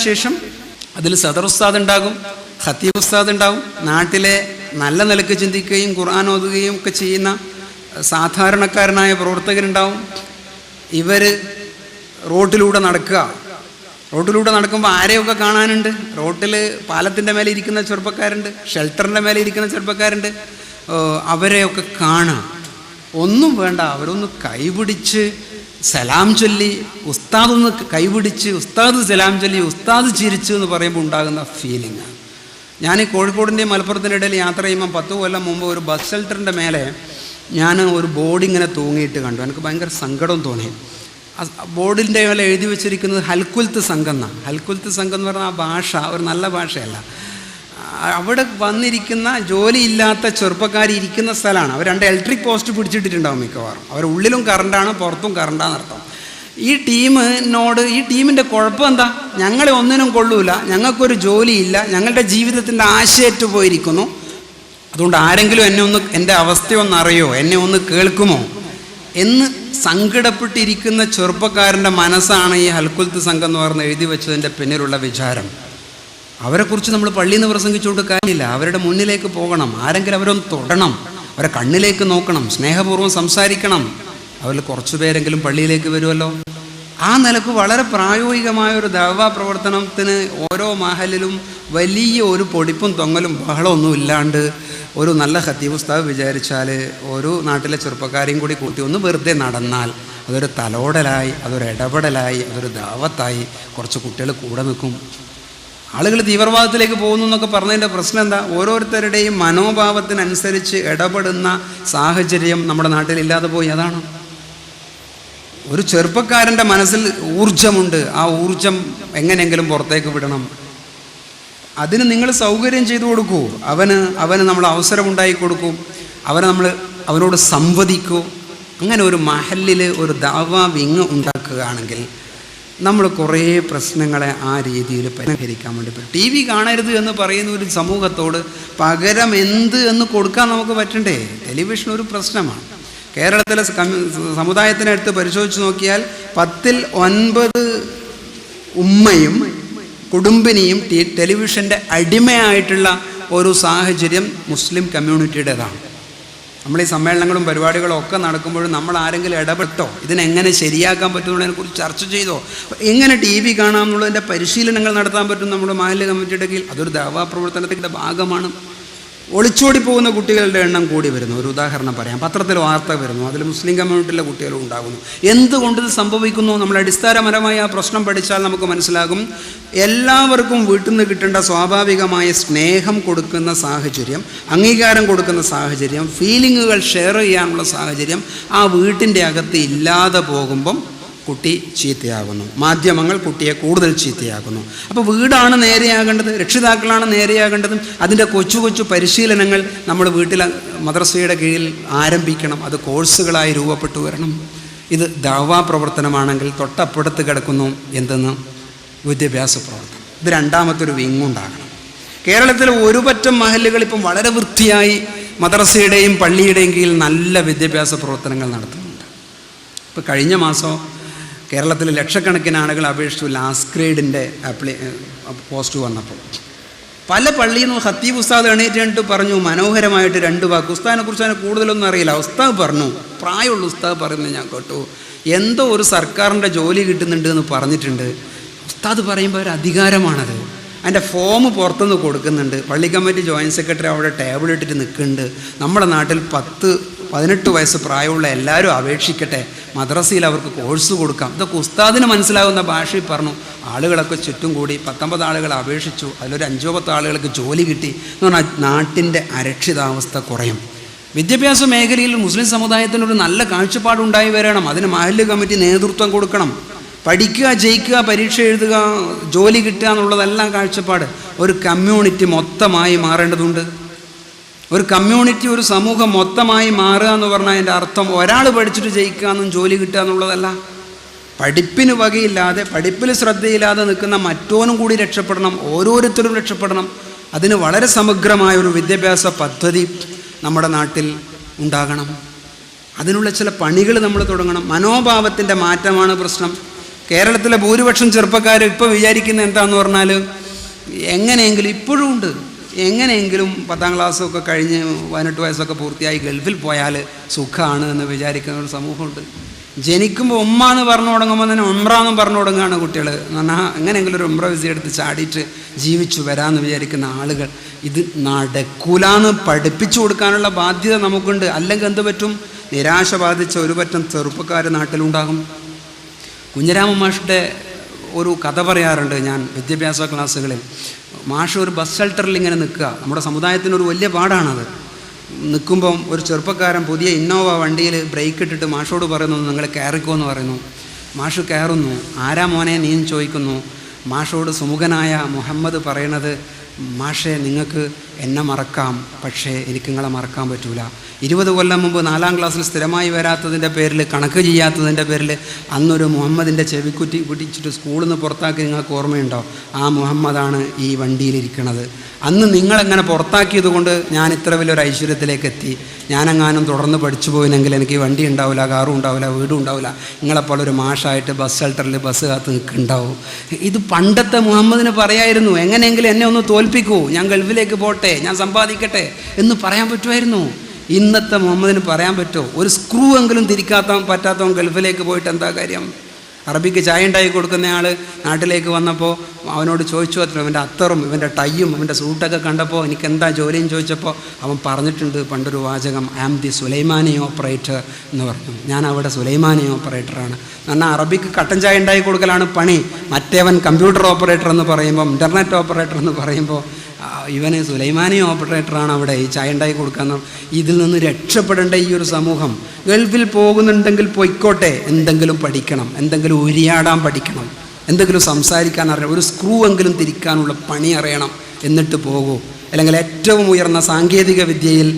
ശേഷം അതിൽ സദർ ഉസ്താദ് ഉണ്ടാകും, ഖത്തീബ് ഉസ്താദ് ഉണ്ടാകും. നാട്ടിലെ നല്ല നിലക്ക് ചിന്തിക്കുകയും ഖുർആൻ ഓതുകയും ഒക്കെ ചെയ്യുന്ന സാധാരണക്കാരനായ പ്രവർത്തകരുണ്ടാവും. ഇവർ റോട്ടിലൂടെ നടക്കുമ്പോൾ ആരെയൊക്കെ കാണാനുണ്ട്? റോട്ടിൽ പാലത്തിൻ്റെ മേലെ ഇരിക്കുന്ന ചെറുപ്പക്കാരുണ്ട്, ഷെൽട്ടറിൻ്റെ മേലെ ഇരിക്കുന്ന ചെറുപ്പക്കാരുണ്ട്. അവരെയൊക്കെ കാണാം. ഒന്നും വേണ്ട, അവരൊന്ന് കൈപിടിച്ച് സലാം ചൊല്ലി, ഉസ്താദൊന്ന് കൈപിടിച്ച് ഉസ്താദ് സലാം ചൊല്ലി ഉസ്താദ് ചിരിച്ചു എന്ന് പറയുമ്പോൾ ഉണ്ടാകുന്ന ഫീലിംഗ്. ഞാൻ ഈ കോഴിക്കോടിൻ്റെയും മലപ്പുറത്തിൻ്റെ ഇടയിൽ യാത്ര ചെയ്യുമ്പോൾ 10 കൊല്ലം മുമ്പ് ഒരു ബസ് ഷെൽട്ടറിൻ്റെ മേലെ ഞാൻ ഒരു ബോർഡ് ഇങ്ങനെ തൂങ്ങിയിട്ട് കണ്ടു. എനിക്ക് ഭയങ്കര സങ്കടം തോന്നി. ബോർഡിൻ്റെ മേലെ എഴുതി വെച്ചിരിക്കുന്നത് ഹൽക്കുൽത്ത് സംഘം എന്നാണ്. ഹൽക്കുൽത്ത് സംഘം എന്ന് പറഞ്ഞാൽ ആ ഭാഷ ഒരു നല്ല ഭാഷയല്ല. അവിടെ വന്നിരിക്കുന്ന ജോലിയില്ലാത്ത ചെറുപ്പക്കാർ ഇരിക്കുന്ന സ്ഥലമാണ്. അവർ 2 ഇലക്ട്രിക് പോസ്റ്റ് പിടിച്ചിട്ടിട്ടുണ്ടാവും മിക്കവാറും. അവരുള്ളിലും കറണ്ടാണ്, പുറത്തും കറണ്ടാന്നർത്ഥം. ഈ ടീമിൻ്റെ കുഴപ്പം എന്താ? ഞങ്ങളെ ഒന്നിനും കൊള്ളൂല, ഞങ്ങൾക്കൊരു ജോലിയില്ല, ഞങ്ങളുടെ ജീവിതത്തിൻ്റെ ആശയറ്റ് പോയിരിക്കുന്നു. അതുകൊണ്ട് ആരെങ്കിലും എൻ്റെ അവസ്ഥയൊന്നറിയോ, എന്നെ ഒന്ന് കേൾക്കുമോ എന്ന് സങ്കടപ്പെട്ടിരിക്കുന്ന ചെറുപ്പക്കാരൻ്റെ മനസ്സാണ് ഈ ഹൽക്കുൽത്ത് സംഘം എന്ന് പറഞ്ഞ് എഴുതി വെച്ചതിൻ്റെ പിന്നിലുള്ള വിചാരം. അവരെക്കുറിച്ച് നമ്മൾ പള്ളിയിൽ നിന്ന് പ്രസംഗിച്ചുകൊണ്ട് കാര്യമില്ല. അവരുടെ മുന്നിലേക്ക് പോകണം, ആരെങ്കിലും അവരൊന്ന് തൊടണം, അവരെ കണ്ണിലേക്ക് നോക്കണം, സ്നേഹപൂർവ്വം സംസാരിക്കണം. അവരിൽ കുറച്ചു പേരെങ്കിലും പള്ളിയിലേക്ക് വരുമല്ലോ. ആ നിലക്ക് വളരെ പ്രായോഗികമായ ഒരു ദഅവ പ്രവർത്തനത്തിന് ഓരോ മഹലിലും വലിയ ഒരു പൊടിപ്പും തൊങ്ങലും ബഹളമൊന്നും ഇല്ലാണ്ട് ഒരു നല്ല ഖത്തീബ് ഉസ്താദ് വിചാരിച്ചാൽ ഒരു നാട്ടിലെ ചെറുപ്പക്കാരെയും കൂടി കൂട്ടി ഒന്ന് വെറുതെ നടന്നാൽ അതൊരു തലോടലായി, അതൊരു ഇടപെടലായി, അതൊരു ദാവത്തായി. കുറച്ച് കുട്ടികൾ കൂടെ നിൽക്കും. ആളുകൾ തീവ്രവാദത്തിലേക്ക് പോകുന്നു എന്നൊക്കെ പറഞ്ഞതിൻ്റെ പ്രശ്നം എന്താ? ഓരോരുത്തരുടെയും മനോഭാവത്തിനനുസരിച്ച് ഇടപെടുന്ന സാഹചര്യം നമ്മുടെ നാട്ടിലില്ലാതെ പോയി. അതാണ്. ഒരു ചെറുപ്പക്കാരൻ്റെ മനസ്സിൽ ഊർജമുണ്ട്, ആ ഊർജം എങ്ങനെയെങ്കിലും പുറത്തേക്ക് വിടണം. അതിന് നിങ്ങൾ സൗകര്യം ചെയ്തു കൊടുക്കൂ. അവന് നമ്മൾ അവസരം ഉണ്ടാക്കി കൊടുക്കൂ. അവനോട് സംവദിക്കൂ. അങ്ങനെ ഒരു മഹല്ലിൽ ഒരു ദഅവാ വിങ് ഉണ്ടാക്കുകയാണെങ്കിൽ നമ്മൾ കുറേ പ്രശ്നങ്ങളെ ആ രീതിയിൽ പരിഹരിക്കാൻ വേണ്ടി പറ്റും. ടി വി കാണരുത് എന്ന് പറയുന്ന ഒരു സമൂഹത്തോട് പകരം എന്ത് എന്ന് കൊടുക്കാൻ നമുക്ക് പറ്റണ്ടേ? ടെലിവിഷൻ ഒരു പ്രശ്നമാണ്. കേരളത്തിലെ സമുദായത്തിനടുത്ത് പരിശോധിച്ച് നോക്കിയാൽ 10ൽ 9 ഉമ്മയും കുടുംബിനിയും ടെലിവിഷൻ്റെ അടിമയായിട്ടുള്ള ഒരു സാഹചര്യം മുസ്ലിം കമ്മ്യൂണിറ്റിയുടേതാണ്. നമ്മൾ ഈ സമ്മേളനങ്ങളും പരിപാടികളും ഒക്കെ നടക്കുമ്പോഴും നമ്മൾ ആരെങ്കിലും ഇടപെട്ടോ, ഇതിനെങ്ങനെ ശരിയാക്കാൻ പറ്റുന്നതിനെക്കുറിച്ച് ചർച്ച ചെയ്തോ, എങ്ങനെ ടി വി കാണാം എന്നുള്ളതിൻ്റെ പരിശീലനങ്ങൾ നടത്താൻ പറ്റും നമ്മുടെ മഹല്ല് കമ്മിറ്റിയുടെ കീഴിൽ. അതൊരു ദഅവാ പ്രവർത്തനത്തിൻ്റെ ഭാഗമാണ്. ഒളിച്ചോടി പോകുന്ന കുട്ടികളുടെ എണ്ണം കൂടി വരുന്നു. ഒരു ഉദാഹരണം പറയാം. പത്രത്തിൽ വാർത്ത വരുന്നു, അതിൽ മുസ്ലിം കമ്മ്യൂണിറ്റിയിലെ കുട്ടികളും ഉണ്ടാകുന്നു. എന്തുകൊണ്ട് ഇത് സംഭവിക്കുന്നു? നമ്മൾ അടിസ്ഥാനപരമായി ആ പ്രശ്നം പഠിച്ചാൽ നമുക്ക് മനസ്സിലാകും. എല്ലാവർക്കും വീട്ടിൽ നിന്ന് കിട്ടേണ്ട സ്വാഭാവികമായ സ്നേഹം കൊടുക്കുന്ന സാഹചര്യം, അംഗീകാരം കൊടുക്കുന്ന സാഹചര്യം, ഫീലിങ്ങുകൾ ഷെയർ ചെയ്യാനുള്ള സാഹചര്യം ആ വീട്ടിൻ്റെ അകത്ത് ഇല്ലാതെ പോകുമ്പം കുട്ടി ചീത്തയാകുന്നു. മാധ്യമങ്ങൾ കുട്ടിയെ കൂടുതൽ ചീത്തയാകുന്നു. അപ്പോൾ വീടാണ് നേരെയാകേണ്ടത്, രക്ഷിതാക്കളാണ് നേരെയാകേണ്ടത്. അതിൻ്റെ കൊച്ചു കൊച്ചു പരിശീലനങ്ങൾ നമ്മൾ വീട്ടിൽ മദ്രസയുടെ കീഴിൽ ആരംഭിക്കണം. അത് കോഴ്സുകളായി രൂപപ്പെട്ടു വരണം. ഇത് ദഅവാ പ്രവർത്തനമാണെങ്കിൽ തൊട്ടപ്പുറത്ത് കിടക്കുന്നു എന്തെന്ന്? വിദ്യാഭ്യാസ പ്രവർത്തനം. ഇത് രണ്ടാമത്തൊരു വിങ്ങുണ്ടാകണം. കേരളത്തിലെ ഒരു പറ്റം മഹല്ലുകൾ ഇപ്പം വളരെ വൃത്തിയായി മദ്രസയുടെയും പള്ളിയുടെയും കീഴിൽ നല്ല വിദ്യാഭ്യാസ പ്രവർത്തനങ്ങൾ നടത്തുന്നുണ്ട്. ഇപ്പോൾ കഴിഞ്ഞ മാസം കേരളത്തിൽ ലക്ഷക്കണക്കിന് ആളുകൾ അപേക്ഷിച്ചു ലാസ്റ്റ് ഗ്രേഡിൻ്റെ പോസ്റ്റ് വന്നപ്പോൾ. പല പള്ളിയിൽ നിന്ന് ഖത്തീബ് ഉസ്താദ് എണീറ്റിട്ട് പറഞ്ഞു മനോഹരമായിട്ട് 2 വാക്ക്. ഉസ്താദിനെ കുറിച്ച് അതിനെ കൂടുതലൊന്നും അറിയില്ല. ഉസ്താദ് പറഞ്ഞു, പ്രായമുള്ള ഉസ്താദ് പറയുന്നത് ഞാൻ കേട്ടു, എന്തോ ഒരു സർക്കാരിൻ്റെ ജോലി കിട്ടുന്നുണ്ട് എന്ന് പറഞ്ഞിട്ടുണ്ട്. ഉസ്താദ് പറയുമ്പോൾ ഒരു അധികാരമാണത്. അതിൻ്റെ ഫോം പുറത്തുനിന്ന് കൊടുക്കുന്നുണ്ട്. പള്ളി കമ്മിറ്റി ജോയിൻറ്റ് സെക്രട്ടറി അവിടെ ടേബിൾ ഇട്ടിട്ട് നിൽക്കുന്നുണ്ട്. നമ്മുടെ നാട്ടിൽ 10-18 വയസ്സ് പ്രായമുള്ള എല്ലാവരും അപേക്ഷിക്കട്ടെ, മദ്രസയിൽ അവർക്ക് കോഴ്സ് കൊടുക്കാം. ഇതൊക്കെ ഉസ്താദിന് മനസ്സിലാവുന്ന ഭാഷയിൽ പറഞ്ഞു. ആളുകളൊക്കെ ചുറ്റും കൂടി 19 ആളുകൾ അപേക്ഷിച്ചു. അതിലൊരു 5-10 ആളുകൾക്ക് ജോലി കിട്ടി എന്ന് പറഞ്ഞാൽ നാട്ടിൻ്റെ അരക്ഷിതാവസ്ഥ കുറയും. വിദ്യാഭ്യാസ മേഖലയിൽ മുസ്ലിം സമുദായത്തിനൊരു നല്ല കാഴ്ചപ്പാടുണ്ടായി വരണം. അതിന് മഹല്ല് കമ്മിറ്റി നേതൃത്വം കൊടുക്കണം. പഠിക്കുക, ജയിക്കുക, പരീക്ഷ എഴുതുക, ജോലി കിട്ടുക എന്നുള്ളതെല്ലാം കാഴ്ചപ്പാട്. ഒരു കമ്മ്യൂണിറ്റി മൊത്തമായി മാറേണ്ടതുണ്ട്. ഒരു കമ്മ്യൂണിറ്റി, ഒരു സമൂഹം മൊത്തമായി മാറുക എന്ന് പറഞ്ഞാൽ അതിൻ്റെ അർത്ഥം ഒരാൾ പഠിച്ചിട്ട് ജയിക്കുക എന്നും ജോലി കിട്ടുക എന്നുള്ളതല്ല. പഠിപ്പിന് വകയില്ലാതെ, പഠിപ്പിൽ ശ്രദ്ധയില്ലാതെ നിൽക്കുന്ന മറ്റോനും കൂടി രക്ഷപ്പെടണം. ഓരോരുത്തരും രക്ഷപ്പെടണം. അതിന് വളരെ സമഗ്രമായൊരു വിദ്യാഭ്യാസ പദ്ധതി നമ്മുടെ നാട്ടിൽ ഉണ്ടാകണം. അതിനുള്ള ചില പണികൾ നമ്മൾ തുടങ്ങണം. മനോഭാവത്തിൻ്റെ മാറ്റമാണ് പ്രശ്നം. കേരളത്തിലെ ഭൂരിപക്ഷം ചെറുപ്പക്കാർ ഇപ്പോൾ വിചാരിക്കുന്നത് എന്താണെന്ന് പറഞ്ഞാൽ, എങ്ങനെയെങ്കിലും ഇപ്പോഴും ഉണ്ട്, എങ്ങനെയെങ്കിലും 10ാം ക്ലാസ്സൊക്കെ കഴിഞ്ഞ് 18 വയസ്സൊക്കെ പൂർത്തിയായി ഗൾഫിൽ പോയാൽ സുഖമാണ് എന്ന് വിചാരിക്കുന്ന ഒരു സമൂഹമുണ്ട്. ജനിക്കുമ്പോൾ ഉമ്മ എന്ന് പറഞ്ഞു തുടങ്ങുമ്പോൾ തന്നെ ഉംറ എന്നും പറഞ്ഞു തുടങ്ങുകയാണ് കുട്ടികൾ. എന്ന് പറഞ്ഞാൽ എങ്ങനെയെങ്കിലും ഒരു ഉംറ വിസ എടുത്ത് ചാടിയിട്ട് ജീവിച്ചു വരാമെന്ന് വിചാരിക്കുന്ന ആളുകൾ. ഇത് നടക്കൂലാന്ന് പഠിപ്പിച്ചു കൊടുക്കാനുള്ള ബാധ്യത നമുക്കുണ്ട്. അല്ലെങ്കിൽ എന്ത് പറ്റും? നിരാശ ബാധിച്ച ഒരു പറ്റം ചെറുപ്പക്കാർ നാട്ടിലുണ്ടാകും. കുഞ്ഞിരാമൻ മാഷിൻ്റെ ഒരു കഥ പറയാറുണ്ട് ഞാൻ വിദ്യാഭ്യാസ ക്ലാസ്സുകളിൽ. മാഷ് ഒരു ബസ് ഷെൽട്ടറിൽ ഇങ്ങനെ നിൽക്കുക. നമ്മുടെ സമുദായത്തിനൊരു വലിയ പാടാണത്. നിൽക്കുമ്പം ഒരു ചെറുപ്പക്കാരൻ പുതിയ ഇന്നോവ വണ്ടിയിൽ ബ്രേക്ക് ഇട്ടിട്ട് മാഷോട് പറയുന്നു, നിങ്ങൾ കയറിക്കോ എന്ന് പറയുന്നു. മാഷ് കയറുന്നു. ആരാ മോനെ നീ ചോദിക്കുന്നു. മാഷോട് സുമുഖനായ മുഹമ്മദ് പറയണത്, മാഷേ നിങ്ങൾക്ക് എന്നെ മറക്കാം, പക്ഷേ എനിക്ക് നിങ്ങളെ മറക്കാൻ പറ്റൂല. 20 കൊല്ലം മുമ്പ് 4ാം ക്ലാസ്സിൽ സ്ഥിരമായി വരാത്തതിൻ്റെ പേരിൽ, കണക്ക് ചെയ്യാത്തതിൻ്റെ പേരിൽ അന്നൊരു മുഹമ്മദിൻ്റെ ചെവിക്കുറ്റി പിടിച്ചിട്ട് സ്കൂളിൽ നിന്ന് പുറത്താക്കി നിങ്ങൾക്ക് ഓർമ്മയുണ്ടോ? ആ മുഹമ്മദാണ് ഈ വണ്ടിയിലിരിക്കണത്. അന്ന് നിങ്ങളെങ്ങനെ പുറത്താക്കിയത് കൊണ്ട് ഞാൻ ഇത്ര വലിയൊരു ഐശ്വര്യത്തിലേക്ക് എത്തി. ഞാനെങ്ങാനും തുടർന്ന് പഠിച്ചു പോയിനെങ്കിൽ എനിക്ക് ഈ വണ്ടി ഉണ്ടാവില്ല, കാറും ഉണ്ടാവില്ല, വീടും ഉണ്ടാവില്ല. നിങ്ങളെപ്പോലെ ഒരു മാഷായിട്ട് ബസ് ഷെൽട്ടറിൽ ബസ് കാത്ത് നിൽക്കുന്നുണ്ടാവും. ഇത് പണ്ടത്തെ മുഹമ്മദിന് പറയായിരുന്നു, എങ്ങനെയെങ്കിലും എന്നെ ഒന്ന് തോൽപ്പിക്കൂ, ഞാൻ ഗൾഫിലേക്ക് പോട്ടെ, ഞാൻ സമ്പാദിക്കട്ടെ എന്ന് പറയാൻ പറ്റുമായിരുന്നു. ഇന്നത്തെ മുഹമ്മദിന് പറയാൻ പറ്റുമോ? ഒരു സ്ക്രൂ എങ്കിലും തിരിക്കാത്ത പറ്റാത്തവൻ ഗൾഫിലേക്ക് പോയിട്ട് എന്താ കാര്യം? അറബിക്ക് ചായ ഉണ്ടാക്കി കൊടുക്കുന്ന ആൾ നാട്ടിലേക്ക് വന്നപ്പോൾ അവനോട് ചോദിച്ചു അത്ര ഇവൻ്റെ അത്തറും ഇവൻ്റെ ടൈയും ഇവൻ്റെ സൂട്ടൊക്കെ കണ്ടപ്പോൾ എനിക്ക് എന്താ ജോലിയും ചോദിച്ചപ്പോൾ അവൻ പറഞ്ഞിട്ടുണ്ട് പണ്ടൊരു വാചകം I am the Sulaimani operator എന്ന് പറഞ്ഞു. ഞാൻ അവിടെ സുലൈമാനി ഓപ്പറേറ്ററാണ്. എന്നാൽ അറബിക്ക് കട്ടൻ ചായ ഉണ്ടാക്കി കൊടുക്കലാണ് പണി. മറ്റേവൻ കമ്പ്യൂട്ടർ ഓപ്പറേറ്റർ എന്ന് പറയുമ്പോൾ ഇൻ്റർനെറ്റ് ഓപ്പറേറ്റർ എന്ന് പറയുമ്പോൾ ഇവന് സുലൈമാനി ഓപ്പറേറ്ററാണ് അവിടെ ഈ ചായ ഉണ്ടാക്കി കൊടുക്കാന്ന്. ഇതിൽ നിന്ന് രക്ഷപ്പെടേണ്ട ഈ ഒരു സമൂഹം ഗൾഫിൽ പോകുന്നുണ്ടെങ്കിൽ പൊയ്ക്കോട്ടെ, എന്തെങ്കിലും പഠിക്കണം, എന്തെങ്കിലും ഉരിയാടാൻ പഠിക്കണം, എന്തെങ്കിലും സംസാരിക്കാൻ അറിയണം, ഒരു സ്ക്രൂ എങ്കിലും തിരിക്കാനുള്ള പണി അറിയണം, എന്നിട്ട് പോകൂ. അല്ലെങ്കിൽ ഏറ്റവും ഉയർന്ന സാങ്കേതിക വിദ്യയിൽ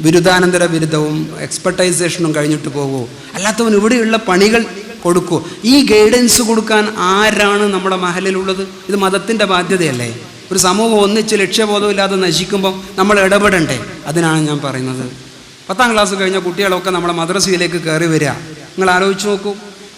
ബിരുദാനന്തര ബിരുദവും എക്സ്പെർട്ടൈസേഷനും കഴിഞ്ഞിട്ട് പോകൂ. അല്ലാത്തവൻ ഇവിടെയുള്ള പണികൾ കൊടുക്കൂ. ഈ ഗൈഡൻസ് കൊടുക്കാൻ ആരാണ് നമ്മുടെ മഹലിലുള്ളത്? ഇത് മതത്തിൻ്റെ ബാധ്യതയല്ലേ? ഒരു സമൂഹം ഒന്നിച്ച് ലക്ഷ്യബോധമില്ലാതെ നശിക്കുമ്പോൾ നമ്മൾ ഇടപെടണ്ടേ? അതിനാണ് ഞാൻ പറയുന്നത്. 10ാം ക്ലാസ് കഴിഞ്ഞ കുട്ടികളൊക്കെ നമ്മുടെ മദ്രസയിലേക്ക് കയറി വരിക. നിങ്ങൾ ആലോചിച്ച് നോക്കൂ,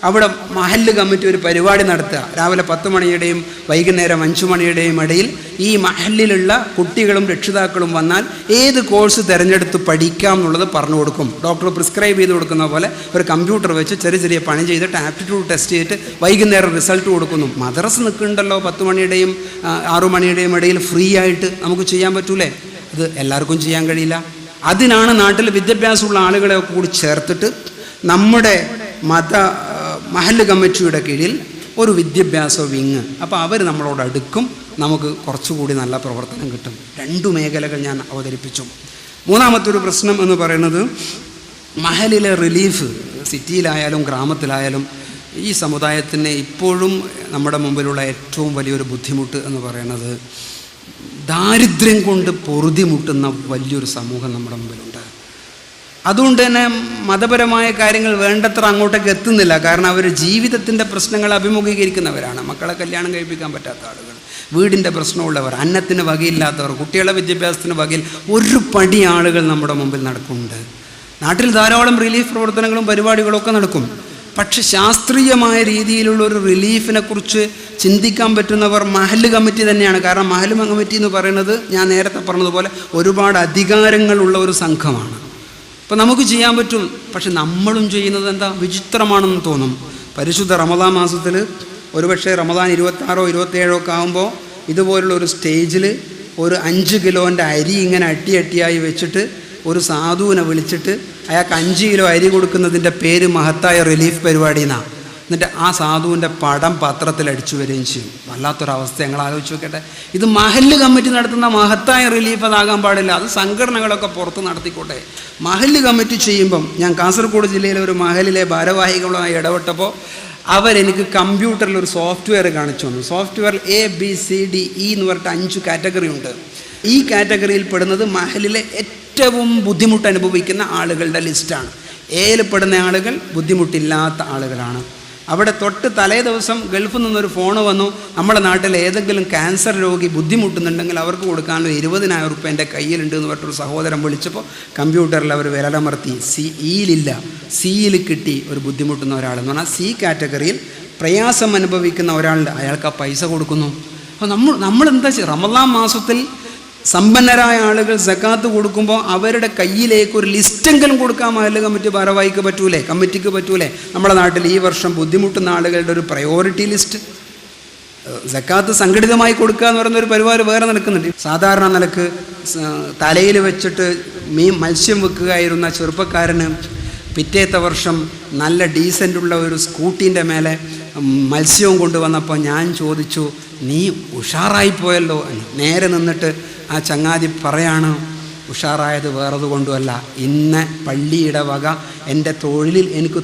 അവിടെ മഹല്ല് കമ്മിറ്റി ഒരു പരിപാടി നടത്തുക. രാവിലെ 10 മണിയുടെയും വൈകുന്നേരം 5 മണിയുടെയും ഇടയിൽ ഈ മഹല്ലിലുള്ള കുട്ടികളും രക്ഷിതാക്കളും വന്നാൽ ഏത് കോഴ്സ് തിരഞ്ഞെടുത്ത് പഠിക്കാം എന്നുള്ളത് പറഞ്ഞു കൊടുക്കും. ഡോക്ടർ പ്രിസ്ക്രൈബ് ചെയ്ത് കൊടുക്കുന്ന പോലെ ഒരു കമ്പ്യൂട്ടർ വെച്ച് ചെറിയ ചെറിയ പണി ചെയ്തിട്ട് ആപ്റ്റിറ്റ്യൂഡ് ടെസ്റ്റ് ചെയ്തിട്ട് വൈകുന്നേരം റിസൾട്ട് കൊടുക്കുന്നു. മദ്രസ നിൽക്കുന്നുണ്ടല്ലോ 10 മണിയുടെയും 6 മണിയുടെയും ഇടയിൽ ഫ്രീ ആയിട്ട് നമുക്ക് ചെയ്യാൻ പറ്റൂലേ? ഇത് എല്ലാവർക്കും ചെയ്യാൻ കഴിയില്ല. അതിനാണ് നാട്ടിൽ വിദ്യാഭ്യാസമുള്ള ആളുകളെ കൂടി ചേർത്തിട്ട് നമ്മുടെ മഹല്ല് കമ്മിറ്റിയുടെ കീഴിൽ ഒരു വിദ്യാഭ്യാസ വിങ്. അപ്പോൾ അവർ നമ്മളോട് അടുക്കും, നമുക്ക് കുറച്ചുകൂടി നല്ല പ്രവർത്തനം കിട്ടും. 2 മേഖലകൾ ഞാൻ അവതരിപ്പിച്ചു. 3ാമത്തൊരു പ്രശ്നം എന്ന് പറയുന്നത് മഹലിലെ റിലീഫ്. സിറ്റിയിലായാലും ഗ്രാമത്തിലായാലും ഈ സമുദായത്തിന് ഇപ്പോഴും നമ്മുടെ മുമ്പിലുള്ള ഏറ്റവും വലിയൊരു ബുദ്ധിമുട്ട് എന്ന് പറയുന്നത് ദാരിദ്ര്യം കൊണ്ട് പൊറുതിമുട്ടുന്ന വലിയൊരു സമൂഹം നമ്മുടെ മുമ്പിലുണ്ട്. അതുകൊണ്ട് തന്നെ മതപരമായ കാര്യങ്ങൾ വേണ്ടത്ര അങ്ങോട്ടേക്ക് എത്തുന്നില്ല. കാരണം അവർ ജീവിതത്തിൻ്റെ പ്രശ്നങ്ങൾ അഭിമുഖീകരിക്കുന്നവരാണ്. മക്കളെ കല്യാണം കഴിപ്പിക്കാൻ പറ്റാത്ത ആളുകൾ, വീടിൻ്റെ പ്രശ്നമുള്ളവർ, അന്നത്തിന് വകയില്ലാത്തവർ, കുട്ടികളുടെ വിദ്യാഭ്യാസത്തിന് വകയിൽ ഒരു പടി ആളുകൾ നമ്മുടെ മുമ്പിൽ നടക്കുന്നുണ്ട്. നാട്ടിൽ ധാരാളം റിലീഫ് പ്രവർത്തനങ്ങളും പരിപാടികളൊക്കെ നടക്കും. പക്ഷെ ശാസ്ത്രീയമായ രീതിയിലുള്ള ഒരു റിലീഫിനെ കുറിച്ച് ചിന്തിക്കാൻ പറ്റുന്നവർ മഹല്ല് കമ്മിറ്റി തന്നെയാണ്. കാരണം മഹല്ല് കമ്മിറ്റി എന്ന് പറയുന്നത് ഞാൻ നേരത്തെ പറഞ്ഞതുപോലെ ഒരുപാട് അധികാരങ്ങളുള്ള ഒരു സംഘമാണ്. അപ്പോൾ നമുക്ക് ചെയ്യാൻ പറ്റും. പക്ഷെ നമ്മളും ചെയ്യുന്നത് എന്താ വിചിത്രമാണെന്ന് തോന്നും. പരിശുദ്ധ റമദാൻ മാസത്തിൽ ഒരുപക്ഷെ റമദാൻ 26 27 ഒക്കെ ആകുമ്പോൾ ഇതുപോലുള്ള ഒരു സ്റ്റേജിൽ ഒരു 5 കിലോൻ്റെ അരി ഇങ്ങനെ അട്ടിയായി വെച്ചിട്ട് ഒരു സാധുവിനെ വിളിച്ചിട്ട് അയാൾക്ക് 5 കിലോ അരി കൊടുക്കുന്നതിൻ്റെ പേര് മഹത്തായ റിലീഫ് പരിപാടി എന്നാണ്. എന്നിട്ട് ആ സാധുവിൻ്റെ പടം പത്രത്തിൽ അടിച്ചു വരികയും ചെയ്യും. വല്ലാത്തൊരവസ്ഥ. ഞങ്ങൾ ആലോചിച്ച് നോക്കട്ടെ. ഇത് മഹല്ല് കമ്മിറ്റി നടത്തുന്ന മഹത്തായ റിലീഫ് അതാകാൻ പാടില്ല. അത് സംഘടനകളൊക്കെ പുറത്ത് നടത്തിക്കോട്ടെ. മഹല്ല് കമ്മിറ്റി ചെയ്യുമ്പം ഞാൻ കാസർഗോഡ് ജില്ലയിലെ ഒരു മഹലിലെ ഭാരവാഹികളുമായി ഇടപെട്ടപ്പോൾ അവരെനിക്ക് കമ്പ്യൂട്ടറിൽ ഒരു സോഫ്റ്റ്വെയർ കാണിച്ചു തന്നു. സോഫ്റ്റ്വെയർ ABCDE എന്ന് പറഞ്ഞിട്ട് 5 കാറ്റഗറി ഉണ്ട്. ഈ കാറ്റഗറിയിൽ പെടുന്നത് മഹലിലെ ഏറ്റവും ബുദ്ധിമുട്ട് അനുഭവിക്കുന്ന ആളുകളുടെ ലിസ്റ്റാണ്. എയിൽ പെടുന്ന ആളുകൾ ബുദ്ധിമുട്ടില്ലാത്ത ആളുകളാണ്. അവിടെ തൊട്ട് തലേ ദിവസം ഗൾഫിൽ നിന്നൊരു ഫോൺ വന്നു, നമ്മുടെ നാട്ടിൽ ഏതെങ്കിലും ക്യാൻസർ രോഗി ബുദ്ധിമുട്ടുന്നുണ്ടെങ്കിൽ അവർക്ക് കൊടുക്കാനുള്ള 20,000 രൂപ എൻ്റെ കയ്യിലുണ്ട് എന്ന് പറഞ്ഞൊരു സഹോദരൻ വിളിച്ചപ്പോൾ കമ്പ്യൂട്ടറിൽ അവർ വിരലമർത്തി Eയിലില്ല, Cയിൽ കിട്ടി. ഒരു ബുദ്ധിമുട്ടുന്ന ഒരാളെന്ന് പറഞ്ഞാൽ C കാറ്റഗറിയിൽ പ്രയാസം അനുഭവിക്കുന്ന ഒരാളുണ്ട്, അയാൾക്ക് ആ പൈസ കൊടുക്കുന്നു. അപ്പോൾ നമ്മളെന്താ ചെയ്യുക? റമദാൻ മാസത്തിൽ സമ്പന്നരായ ആളുകൾ സക്കാത്ത് കൊടുക്കുമ്പോൾ അവരുടെ കയ്യിലേക്ക് ഒരു ലിസ്റ്റെങ്കിലും കൊടുക്കാൻ മഹല്ല് കമ്മിറ്റി ഭാരവാഹിക്ക് പറ്റൂലേ, കമ്മിറ്റിക്ക് പറ്റൂലേ? നമ്മുടെ നാട്ടിൽ ഈ വർഷം ബുദ്ധിമുട്ടുന്ന ആളുകളുടെ ഒരു പ്രയോറിറ്റി ലിസ്റ്റ് സക്കാത്ത് സംഘടിതമായി കൊടുക്കുക എന്ന് പറയുന്ന ഒരു പരിപാടി വേറെ നടക്കുന്നുണ്ട്. സാധാരണ നിലക്ക് തലയിൽ വെച്ചിട്ട് മത്സ്യം വെക്കുകയായിരുന്ന ചെറുപ്പക്കാരന് പിറ്റേത്തെ വർഷം നല്ല ഡീസൻ്റുള്ള ഒരു സ്കൂട്ടീൻ്റെ മേലെ മത്സ്യവും കൊണ്ടുവന്നപ്പോൾ ഞാൻ ചോദിച്ചു, നീ ഉഷാറായിപ്പോയല്ലോ. നേരെ നിന്നിട്ട് ആ ചങ്ങാതി പറയാണ്, ഉഷാറായത് വേറത് കൊണ്ടുമല്ല, ഇന്ന് പള്ളിയുടെ വക എൻ്റെ തൊഴിലിൽ എനിക്ക്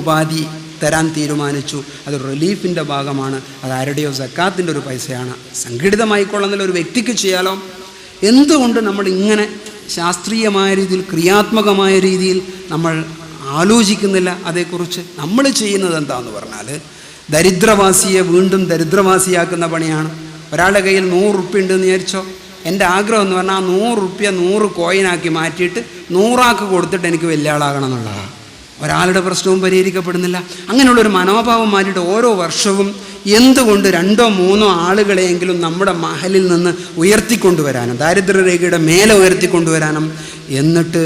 ഉപാധി തരാൻ തീരുമാനിച്ചു. അത് റിലീഫിൻ്റെ ഭാഗമാണ്. അത് ആരുടെയോ സക്കാത്തിൻ്റെ ഒരു പൈസയാണ്. സംഘടിതമായിക്കൊള്ളുന്ന ഒരു വ്യക്തിക്ക് ചെയ്യാലോ. എന്തുകൊണ്ട് നമ്മൾ ഇങ്ങനെ ശാസ്ത്രീയമായ രീതിയിൽ ക്രിയാത്മകമായ രീതിയിൽ നമ്മൾ ആലോചിക്കുന്നില്ല അതേക്കുറിച്ച്? നമ്മൾ ചെയ്യുന്നത് എന്താണെന്ന് പറഞ്ഞാൽ ദരിദ്രവാസിയെ വീണ്ടും ദരിദ്രവാസിയാക്കുന്ന പണിയാണ്. ഒരാളുടെ കയ്യിൽ 100 റുപ്യ ഉണ്ടെന്ന് വിചാരിച്ചോ. എൻ്റെ ആഗ്രഹം എന്ന് പറഞ്ഞാൽ 100 റുപ്യ 100 കോയിനാക്കി മാറ്റിയിട്ട് 100 കൊടുത്തിട്ട് എനിക്ക് വലിയ ആളാകണം എന്നുള്ളതാണ്. ഒരാളുടെ പ്രശ്നവും പരിഹരിക്കപ്പെടുന്നില്ല. അങ്ങനെയുള്ളൊരു മനോഭാവം മാറ്റിയിട്ട് ഓരോ വർഷവും എന്തുകൊണ്ട് 2 3 ആളുകളെയെങ്കിലും നമ്മുടെ മഹലിൽ നിന്ന് ഉയർത്തിക്കൊണ്ടുവരാനും, ദാരിദ്ര്യരേഖയുടെ മേലെ ഉയർത്തിക്കൊണ്ടുവരാനും, എന്നിട്ട്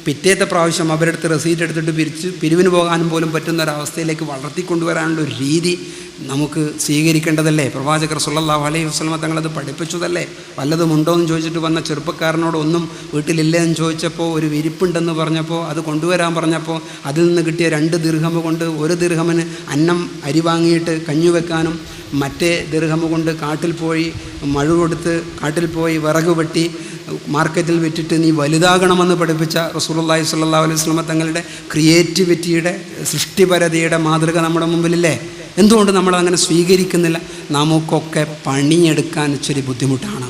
പിറ്റേത്തെ പ്രാവശ്യം അവരുടെ അടുത്ത് റെസീറ്റ് എടുത്തിട്ട് പിരിവിന് പോകാനും പോലും പറ്റുന്ന ഒരവസ്ഥയിലേക്ക് വളർത്തിക്കൊണ്ടുവരാനുള്ള ഒരു രീതി നമുക്ക് സ്വീകരിക്കേണ്ടതല്ലേ? പ്രവാചകർ സല്ലല്ലാഹു അലൈഹി വസല്ലം തങ്ങളത് പഠിപ്പിച്ചതല്ലേ? വല്ലതും ഉണ്ടോ എന്ന് ചോദിച്ചിട്ട് വന്ന ചെറുപ്പക്കാരനോട് ഒന്നും വീട്ടിലില്ലേ എന്ന് ചോദിച്ചപ്പോൾ ഒരു വിരിപ്പുണ്ടെന്ന് പറഞ്ഞപ്പോൾ അത് കൊണ്ടുവരാൻ പറഞ്ഞപ്പോൾ അതിൽ നിന്ന് കിട്ടിയ 2 ദിർഹം കൊണ്ട് 1 ദിർഹമിന് അരി വാങ്ങിയിട്ട് കഞ്ഞി വെക്കാനും മറ്റേ ദിർഹം കൊണ്ട് കാട്ടിൽ പോയി മഴ കൊടുത്ത് കാട്ടിൽ പോയി വിറക് വെട്ടി മാർക്കറ്റിൽ വിറ്റിട്ട് നീ വലുതാകണമെന്ന് പഠിപ്പിച്ച റസൂലുള്ളാഹി സ്വല്ലല്ലാഹു അലൈഹി വസല്ലം തങ്ങളുടെ ക്രിയേറ്റിവിറ്റിയുടെ സൃഷ്ടിപരതയുടെ മാതൃക നമ്മുടെ മുമ്പിലില്ലേ? എന്തുകൊണ്ട് നമ്മളങ്ങനെ സ്വീകരിക്കുന്നില്ല? നമുക്കൊക്കെ പണിയെടുക്കാൻ ഇച്ചിരി ബുദ്ധിമുട്ടാണ്,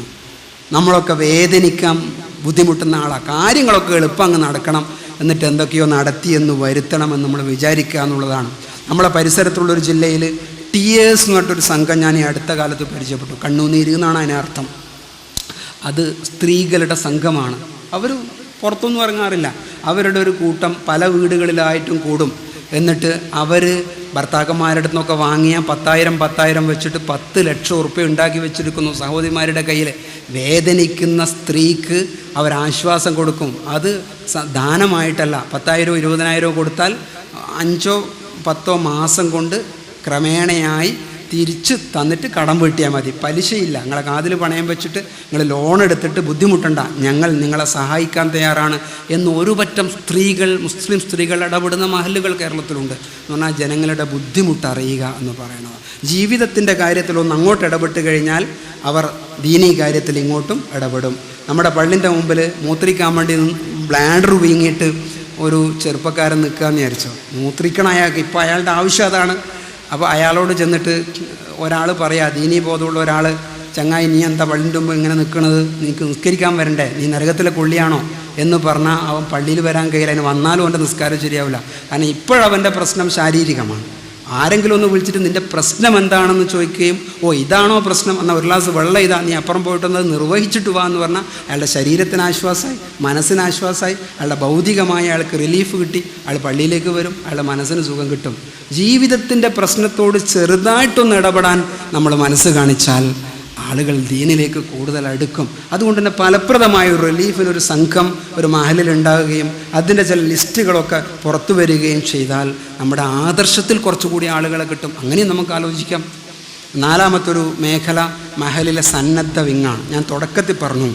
നമ്മളൊക്കെ വേദനിക്കാൻ ബുദ്ധിമുട്ടുന്ന ആളാണ്. കാര്യങ്ങളൊക്കെ എളുപ്പം അങ്ങ് നടക്കണം, എന്നിട്ട് എന്തൊക്കെയോ നടത്തിയെന്ന് വരുത്തണമെന്ന് നമ്മൾ വിചാരിക്കുക എന്നുള്ളതാണ്. നമ്മളെ പരിസരത്തുള്ളൊരു ജില്ലയിൽ ടിയേഴ്സ് എന്ന് പറഞ്ഞിട്ടൊരു സംഘം ഞാൻ ഈ അടുത്ത കാലത്ത് പരിചയപ്പെട്ടു. കണ്ണുനീര് എന്നാണ് അതിനർത്ഥം. അത് സ്ത്രീകളുടെ സംഘമാണ്. അവർ പുറത്തൊന്നും ഇറങ്ങാറില്ല. അവരുടെ ഒരു കൂട്ടം പല വീടുകളിലായിട്ടും കൂടും. എന്നിട്ട് അവർ ഭർത്താക്കന്മാരുടെ നിന്നൊക്കെ വാങ്ങിയ 10,000 വെച്ചിട്ട് 10 ലക്ഷം ഉറുപ്പ്യ ഉണ്ടാക്കി വെച്ചിരിക്കുന്നു സഹോദരിമാരുടെ കയ്യിൽ. വേദനിക്കുന്ന സ്ത്രീക്ക് അവരാശ്വാസം കൊടുക്കും. അത് ദാനമായിട്ടല്ല. 10,000 20,000 കൊടുത്താൽ 5-10 മാസം കൊണ്ട് ക്രമേണയായി തിരിച്ച് തന്നിട്ട് കടം വീട്ടിയാൽ മതി. പലിശയില്ല. നിങ്ങളെ കാതിൽ പണയം വെച്ചിട്ട് നിങ്ങൾ ലോൺ എടുത്തിട്ട് ബുദ്ധിമുട്ടണ്ട, ഞങ്ങൾ നിങ്ങളെ സഹായിക്കാൻ തയ്യാറാണ് എന്ന് ഒരു പറ്റം സ്ത്രീകൾ, മുസ്ലിം സ്ത്രീകൾ ഇടപെടുന്ന മഹല്ലുകൾ കേരളത്തിലുണ്ട്. എന്ന് പറഞ്ഞാൽ ജനങ്ങളുടെ ബുദ്ധിമുട്ട് അറിയുക എന്ന് പറയുന്നത്. ജീവിതത്തിൻ്റെ കാര്യത്തിലൊന്ന് അങ്ങോട്ട് ഇടപെട്ട് കഴിഞ്ഞാൽ അവർ ദീനീ കാര്യത്തിൽ ഇങ്ങോട്ടും ഇടപെടും. നമ്മുടെ പള്ളിൻ്റെ മുമ്പിൽ മൂത്രിക്കാൻ വേണ്ടി ബ്ലാഡർ വീങ്ങിയിട്ട് ഒരു ചെറുപ്പക്കാരൻ നിൽക്കുകയെന്ന് വിചാരിച്ചോ. മൂത്രിക്കണം അയാൾക്ക്, ഇപ്പോൾ അയാളുടെ ആവശ്യം അതാണ്. അപ്പോൾ അയാളോട് ചെന്നിട്ട് ഒരാൾ പറയാ, ദീനീ ബോധമുള്ള ഒരാൾ, ചങ്ങായി നീ എന്താ പള്ളിൻ്റെ മുമ്പ് ഇങ്ങനെ നിൽക്കണത്, നിനക്ക് നിസ്കരിക്കാൻ വരണ്ടേ, നീ നരകത്തിലെ കൊള്ളിയാണോ എന്ന് പറഞ്ഞാൽ അവൻ പള്ളിയിൽ വരാൻ കഴിയില്ല. അതിന് വന്നാലും അവൻ്റെ നിസ്കാരം ശരിയാവില്ല. കാരണം ഇപ്പോഴവൻ്റെ പ്രശ്നം ശാരീരികമാണ്. ആരെങ്കിലും ഒന്ന് വിളിച്ചിട്ട് നിൻ്റെ പ്രശ്നം എന്താണെന്ന് ചോദിക്കുകയും ഇതാണോ പ്രശ്നം എന്നാൽ ഒരു ഗ്ലാസ് വെള്ളം ഇതാ, നീ അപ്പുറം പോയിട്ടൊന്നത് നിർവഹിച്ചിട്ട് വാ എന്ന് പറഞ്ഞാൽ അയാളുടെ ശരീരത്തിന് ആശ്വാസമായി, മനസ്സിന് ആശ്വാസമായി, അയാളുടെ ഭൗതികമായി അയാൾക്ക് റിലീഫ് കിട്ടി, അയാൾ പള്ളിയിലേക്ക് വരും, അയാളുടെ മനസ്സിന് സുഖം കിട്ടും. ജീവിതത്തിൻ്റെ പ്രശ്നത്തോട് ചെറുതായിട്ടൊന്ന് ഇടപെടാൻ നമ്മൾ മനസ്സ് കാണിച്ചാൽ ആളുകൾ ദീനിലേക്ക് കൂടുതൽ അടുക്കും. അതുകൊണ്ട് തന്നെ ഫലപ്രദമായ ഒരു റിലീഫിനൊരു സംഘം ഒരു മഹലിൽ ഉണ്ടാവുകയും അതിൻ്റെ ചില ലിസ്റ്റുകളൊക്കെ പുറത്തു വരികയും ചെയ്താൽ നമ്മുടെ ആദർശത്തിൽ കുറച്ചുകൂടി ആളുകളെ കിട്ടും. അങ്ങനെയും നമുക്ക് ആലോചിക്കാം. 4-മത്തൊരു മേഖല മഹലിലെ സന്നദ്ധ വിങ്ങാണ്. ഞാൻ തുടക്കത്തിൽ പറഞ്ഞു,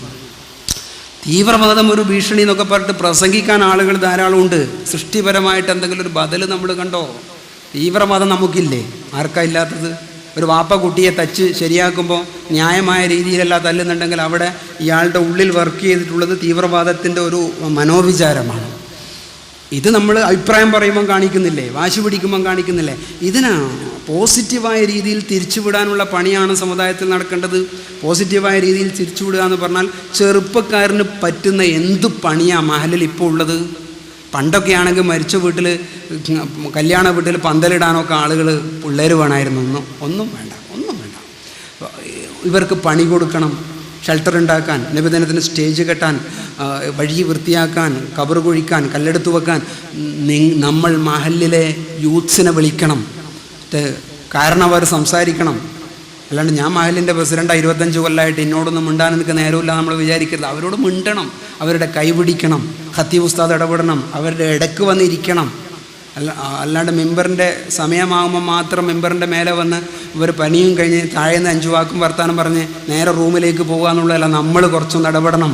തീവ്രവാദം ഒരു ഭീഷണി എന്നൊക്കെ പറഞ്ഞിട്ട് പ്രസംഗിക്കാൻ ആളുകൾ ധാരാളമുണ്ട്. സൃഷ്ടിപരമായിട്ട് എന്തെങ്കിലും ഒരു ബദൽ നമ്മൾ കണ്ടോ? തീവ്രവാദം നമുക്കില്ലേ? ആർക്കാ ഇല്ലാത്തത്? ഒരു വാപ്പ കുട്ടിയെ തച്ച് ശരിയാക്കുമ്പോൾ ന്യായമായ രീതിയിലല്ല തല്ലുന്നുണ്ടെങ്കിൽ അവിടെ ഇയാളുടെ ഉള്ളിൽ വർക്ക് ചെയ്തിട്ടുള്ളത് തീവ്രവാദത്തിൻ്റെ ഒരു മനോവിചാരമാണ്. ഇത് നമ്മൾ അഭിപ്രായം പറയുമ്പം കാണിക്കുന്നില്ലേ, വാശി പിടിക്കുമ്പം കാണിക്കുന്നില്ലേ? ഇതിനാ പോസിറ്റീവായ രീതിയിൽ തിരിച്ചുവിടാനുള്ള പണിയാണ് സമുദായത്തിൽ നടക്കേണ്ടത്. പോസിറ്റീവായ രീതിയിൽ തിരിച്ചുവിടുക എന്ന് പറഞ്ഞാൽ ചെറുപ്പക്കാരന് പറ്റുന്ന എന്തു പണിയാണ് മഹലിൽ ഇപ്പോൾ ഉള്ളത്? പണ്ടൊക്കെ ആണെങ്കിൽ മരിച്ച വീട്ടിൽ, കല്യാണ വീട്ടിൽ പന്തലിടാനൊക്കെ ആളുകൾ പിള്ളേർ വേണമായിരുന്നു. ഒന്നും വേണ്ട. ഇവർക്ക് പണി കൊടുക്കണം, ഷെൽട്ടർ ഉണ്ടാക്കാൻ, നിബന്ധനത്തിന് സ്റ്റേജ് കെട്ടാൻ, വഴി വൃത്തിയാക്കാൻ, കബർ കുഴിക്കാൻ, കല്ലെടുത്ത് വെക്കാൻ നമ്മൾ മഹല്ലിലെ യൂത്ത്സിനെ വിളിക്കണം. കാരണം അവർ സംസാരിക്കണം. അല്ലാണ്ട് ഞാൻ മഹലിൻ്റെ പ്രസിഡൻ്റ് 25 കൊല്ലമായിട്ട് എന്നോടൊന്നും മിണ്ടാൻ എനിക്ക് നേരമില്ല നമ്മൾ വിചാരിക്കരുത്. അവരോട് മിണ്ടണം, അവരുടെ കൈ പിടിക്കണം, ഖത്തീബ് ഉസ്താദ് ഇടപെടണം, അവരുടെ ഇടയ്ക്ക് വന്നിരിക്കണം. അല്ലാണ്ട് മെമ്പറിൻ്റെ സമയമാകുമ്പോൾ മാത്രം മെമ്പറിൻ്റെ മേലെ വന്ന് ഇവർ പനിയും കഴിഞ്ഞ് താഴേന്ന് 5 വാക്കും വർത്താനം പറഞ്ഞ് നേരെ റൂമിലേക്ക് പോകുക എന്നുള്ളതല്ല. നമ്മൾ കുറച്ചൊന്ന് ഇടപെടണം.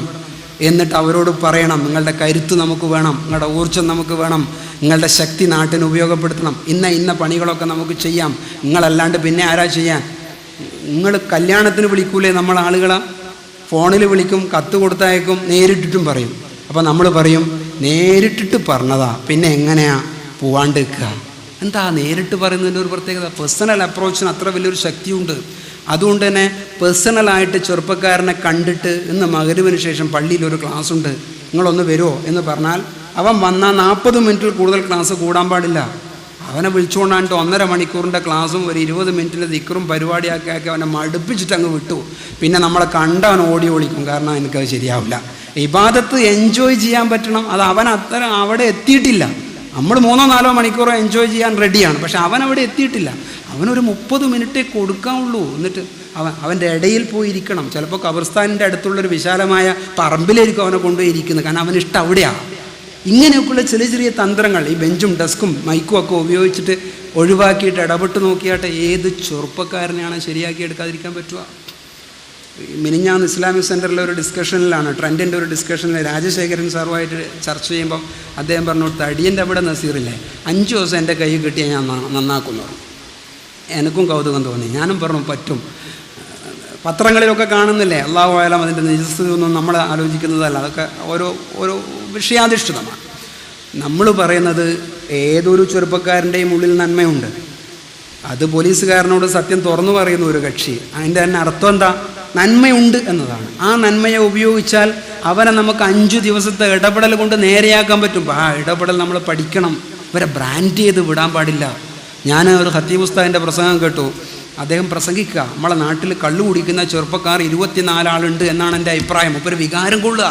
എന്നിട്ട് അവരോട് പറയണം, നിങ്ങളുടെ കരുത്ത് നമുക്ക് വേണം, നിങ്ങളുടെ ഊർജ്ജം നമുക്ക് വേണം, നിങ്ങളുടെ ശക്തി നാട്ടിന് ഉപയോഗപ്പെടുത്തണം, ഇന്ന പണികളൊക്കെ നമുക്ക് ചെയ്യാം, നിങ്ങളല്ലാണ്ട് പിന്നെ ആരാ ചെയ്യാൻ? നിങ്ങൾ കല്യാണത്തിന് വിളിക്കൂലേ നമ്മൾ ആളുകളെ? ഫോണിൽ വിളിക്കും, കത്ത് കൊടുത്തയക്കും, നേരിട്ടിട്ടും പറയും. അപ്പോൾ നമ്മൾ പറയും നേരിട്ടിട്ട് പറഞ്ഞതാ, പിന്നെ എങ്ങനെയാ പോവാണ്ട് നിൽക്കുക? എന്താ നേരിട്ട് പറയുന്നതിൻ്റെ ഒരു പ്രത്യേകത? പേഴ്സണൽ അപ്രോച്ചിന് അത്ര വലിയൊരു ശക്തിയുണ്ട്. അതുകൊണ്ട് തന്നെ പേഴ്സണലായിട്ട് ചെറുപ്പക്കാരനെ കണ്ടിട്ട് ഇന്ന് മഗ്‌രിബിന് ശേഷം പള്ളിയിൽ ഒരു ക്ലാസ് ഉണ്ട്, നിങ്ങളൊന്ന് വരുമോ എന്ന് പറഞ്ഞാൽ അവൻ വന്നാൽ 40 മിനിറ്റിൽ കൂടുതൽ ക്ലാസ് കൂടാൻ പാടില്ല. അവനെ വിളിച്ചുകൊണ്ടാണ്ട് 1.5 മണിക്കൂറിൻ്റെ ക്ലാസ്സും ഒരു 20 മിനിറ്റിൻ്റെ ദിക്റും പരിപാടിയാക്കി അവനെ മടുപ്പിച്ചിട്ട് അങ്ങ് വിട്ടു. പിന്നെ നമ്മളെ കണ്ടവൻ ഓടി ഒളിക്കും, കാരണം എനിക്കത് ശരിയാവില്ല. ഇബാദത്ത് എൻജോയ് ചെയ്യാൻ പറ്റണം. അത് അവൻ അത്തരം അവിടെ എത്തിയിട്ടില്ല. നമ്മൾ 3-4 മണിക്കൂറോ എൻജോയ് ചെയ്യാൻ റെഡിയാണ്, പക്ഷെ അവൻ അവിടെ എത്തിയിട്ടില്ല. അവനൊരു 30 മിനിറ്റേ കൊടുക്കാവുള്ളൂ. എന്നിട്ട് അവൻ്റെ ഇടയിൽ പോയിരിക്കണം. ചിലപ്പോൾ ഖബർസ്ഥാനിൻ്റെ അടുത്തുള്ളൊരു വിശാലമായ പറമ്പിലായിരിക്കും അവനെ കൊണ്ടുപോയിരിക്കുന്നത്, കാരണം അവന് ഇഷ്ടം അവിടെയാണ്. ഇങ്ങനെയൊക്കെയുള്ള ചെറിയ ചെറിയ തന്ത്രങ്ങൾ ഈ ബെഞ്ചും ഡെസ്കും മൈക്കും ഒക്കെ ഉപയോഗിച്ചിട്ട് ഒഴിവാക്കിയിട്ട് ഇടപെട്ട് നോക്കിയാട്ടെ ഏത് ചെറുപ്പക്കാരനെയാണ് ശരിയാക്കി എടുക്കാതിരിക്കാൻ പറ്റുക? മിനിഞ്ഞാന്ന് ഇസ്ലാമിക് സെൻറ്ററിലെ ഒരു ഡിസ്കഷനിലാണ്, ട്രെൻഡിൻ്റെ ഒരു ഡിസ്കഷനിൽ രാജശേഖരൻ സാറുമായിട്ട് ചർച്ച ചെയ്യുമ്പം അദ്ദേഹം പറഞ്ഞു, തടിയൻ്റെ അവിടെ നസീറില്ലേ 5 ദിവസം എൻ്റെ കൈ കിട്ടിയാൽ ഞാൻ നന്നാക്കുന്നു. എനിക്കും കൗതുകം തോന്നി. ഞാനും പറഞ്ഞു പറ്റും. പത്രങ്ങളിലൊക്കെ കാണുന്നില്ലേ, അള്ളാഹു ആയാലും അതിൻ്റെ നിജസ്ഥിതിയൊന്നും നമ്മൾ ആലോചിക്കുന്നതല്ല, അതൊക്കെ ഓരോ വിഷയാധിഷ്ഠിതമാണ്. നമ്മൾ പറയുന്നത് ഏതൊരു ചെറുപ്പക്കാരൻ്റെയും ഉള്ളിൽ നന്മയുണ്ട്. അത് പോലീസുകാരനോട് സത്യം തുറന്നു പറയുന്ന ഒരു കക്ഷി, അതിൻ്റെ തന്നെ അർത്ഥം എന്താ? നന്മയുണ്ട് എന്നതാണ്. ആ നന്മയെ ഉപയോഗിച്ചാൽ അവനെ നമുക്ക് 5 ദിവസത്തെ ഇടപെടൽ കൊണ്ട് നേരെയാക്കാൻ പറ്റും. ആ ഇടപെടൽ നമ്മൾ പഠിക്കണം. ഇവരെ ബ്രാൻഡ് ചെയ്ത് വിടാൻ പാടില്ല. ഞാൻ ഒരു ഖത്തീബ് ഉസ്താദിൻ്റെ പ്രസംഗം കേട്ടു. അദ്ദേഹം പ്രസംഗിക്കുക, നമ്മളെ നാട്ടിൽ കള്ളു കുടിക്കുന്ന ചെറുപ്പക്കാർ 24 ആളുണ്ട് എന്നാണ് എൻ്റെ അഭിപ്രായം. മുപ്പര് വികാരം കൊള്ളുക.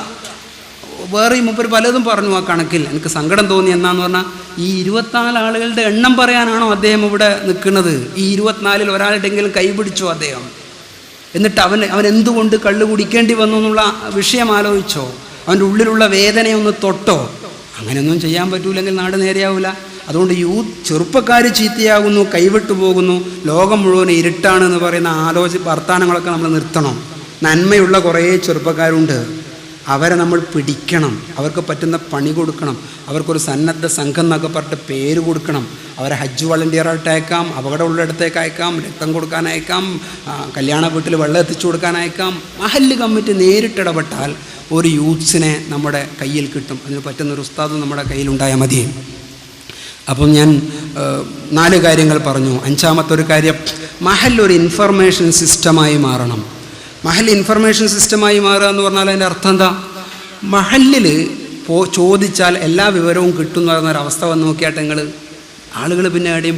വേറെയും മുപ്പര് പലതും പറഞ്ഞു ആ കണക്കിൽ. എനിക്ക് സങ്കടം തോന്നി. എന്നാന്ന് പറഞ്ഞാൽ ഈ 24 ആളുകളുടെ എണ്ണം പറയാനാണോ അദ്ദേഹം ഇവിടെ നിൽക്കുന്നത്? ഈ 24-ൽ ഒരാളുടെങ്കിലും കൈപിടിച്ചോ അദ്ദേഹം? എന്നിട്ട് അവൻ എന്തുകൊണ്ട് കള്ളു കുടിക്കേണ്ടി വന്നു എന്നുള്ള വിഷയം ആലോചിച്ചോ? അവൻ്റെ ഉള്ളിലുള്ള വേദനയൊന്ന് തൊട്ടോ? അങ്ങനെയൊന്നും ചെയ്യാൻ പറ്റൂലെങ്കിൽ നാട് നേരെയാവില്ല. അതുകൊണ്ട് ചെറുപ്പക്കാർ ചീത്തയാകുന്നു, കൈവിട്ടു പോകുന്നു, ലോകം മുഴുവൻ ഇരുട്ടാണെന്ന് പറയുന്ന വർത്തമാനങ്ങളൊക്കെ നമ്മൾ നിർത്തണം. നന്മയുള്ള കുറേ ചെറുപ്പക്കാരുണ്ട്, അവരെ നമ്മൾ പിടിക്കണം. അവർക്ക് പറ്റുന്ന പണി കൊടുക്കണം. അവർക്കൊരു സന്നദ്ധ സംഘം എന്നൊക്കെ പറഞ്ഞിട്ട് പേര് കൊടുക്കണം. അവരെ ഹജ്ജ് വളണ്ടിയറായിട്ട് അയക്കാം, അപകടമുള്ളിടത്തേക്ക് അയക്കാം, രക്തം കൊടുക്കാൻ അയക്കാം, കല്യാണ വീട്ടിൽ വെള്ളം എത്തിച്ചു കൊടുക്കാൻ അയക്കാം. മഹല്ല് കമ്മിറ്റി നേരിട്ടിടപെട്ടാൽ ഒരു യൂത്ത്സിനെ നമ്മുടെ കയ്യിൽ കിട്ടും. അതിന് പറ്റുന്നൊരു ഉസ്താദ് നമ്മുടെ കയ്യിലുണ്ടായാൽ മതി. അപ്പം ഞാൻ 4 കാര്യങ്ങൾ പറഞ്ഞു. 5-മത്തെ ഒരു കാര്യം, മഹല്ലൊരു ഇൻഫർമേഷൻ സിസ്റ്റമായി മാറണം. മഹൽ ഇൻഫർമേഷൻ സിസ്റ്റമായി മാറുക എന്ന് പറഞ്ഞാൽ അതിൻ്റെ അർത്ഥം എന്താ? മഹല്ലിൽ ചോദിച്ചാൽ എല്ലാ വിവരവും കിട്ടും എന്ന് പറയുന്നൊരവസ്ഥ വന്ന് നോക്കിയാട്ടെ നിങ്ങൾ, ആളുകൾ പിന്നെ എവിടെയും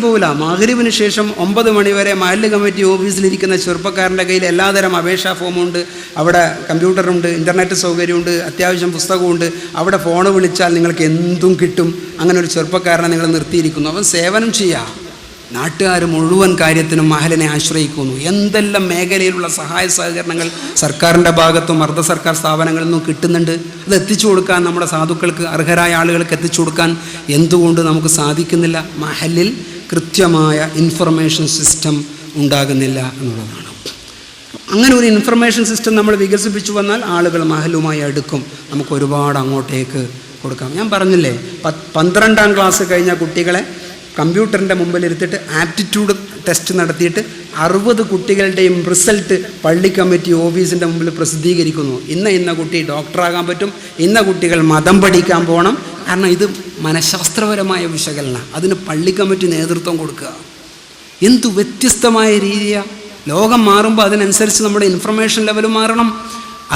പോവില്ല. മഗ്‌രിബിന് ശേഷം 9 മണി വരെ മഹല്ല് കമ്മിറ്റി ഓഫീസിലിരിക്കുന്ന ചെറുപ്പക്കാരൻ്റെ കയ്യിൽ എല്ലാതരം അപേക്ഷാ ഫോമുണ്ട്, അവിടെ കമ്പ്യൂട്ടറുണ്ട്, ഇൻ്റർനെറ്റ് സൗകര്യമുണ്ട്, അത്യാവശ്യം പുസ്തകമുണ്ട്. അവിടെ ഫോൺ വിളിച്ചാൽ നിങ്ങൾക്ക് എന്തും കിട്ടും. അങ്ങനെ ഒരു ചെറുപ്പക്കാരനെ നിങ്ങൾ നിർത്തിയിരിക്കുന്നു. അവൻ സേവനം ചെയ്യുക. നാട്ടുകാർ മുഴുവൻ കാര്യത്തിനും മഹലിനെ ആശ്രയിക്കുന്നു. എന്തെല്ലാം മേഖലയിലുള്ള സഹായ സഹകരണങ്ങൾ സർക്കാരിൻ്റെ ഭാഗത്തും അർദ്ധ സർക്കാർ സ്ഥാപനങ്ങളിൽ നിന്നും കിട്ടുന്നുണ്ട്. അത് എത്തിച്ചു കൊടുക്കാൻ നമ്മുടെ സാധുക്കൾക്ക്, അർഹരായ ആളുകൾക്ക് എത്തിച്ചു കൊടുക്കാൻ എന്തുകൊണ്ട് നമുക്ക് സാധിക്കുന്നില്ല? മഹലിൽ കൃത്യമായ ഇൻഫർമേഷൻ സിസ്റ്റം ഉണ്ടാകുന്നില്ല എന്നുള്ളതാണ്. അങ്ങനെ ഒരു ഇൻഫർമേഷൻ സിസ്റ്റം നമ്മൾ വികസിപ്പിച്ചു വന്നാൽ ആളുകൾ മഹലുമായി അടുക്കും. നമുക്ക് ഒരുപാട് അങ്ങോട്ടേക്ക് കൊടുക്കാം. ഞാൻ പറഞ്ഞില്ലേ, 12ാം ക്ലാസ് കഴിഞ്ഞ കുട്ടികളെ കമ്പ്യൂട്ടറിൻ്റെ മുമ്പിലിരുത്തിയിട്ട് ആപ്റ്റിറ്റ്യൂഡ് ടെസ്റ്റ് നടത്തിയിട്ട് 60 കുട്ടികളുടെയും റിസൾട്ട് പള്ളി കമ്മിറ്റി ഓഫീസിൻ്റെ മുമ്പിൽ പ്രസിദ്ധീകരിക്കുന്നു. ഇന്ന കുട്ടി ഡോക്ടറാകാൻ പറ്റും, ഇന്ന കുട്ടികൾ മതം പഠിക്കാൻ പോകണം. കാരണം ഇത് മനഃശാസ്ത്രപരമായ വിശകലനം. അതിന് പള്ളി കമ്മിറ്റി നേതൃത്വം കൊടുക്കുക. എന്തു വ്യത്യസ്തമായ രീതിയാണ്. ലോകം മാറുമ്പോൾ അതിനനുസരിച്ച് നമ്മുടെ ഇൻഫർമേഷൻ ലെവൽ മാറണം.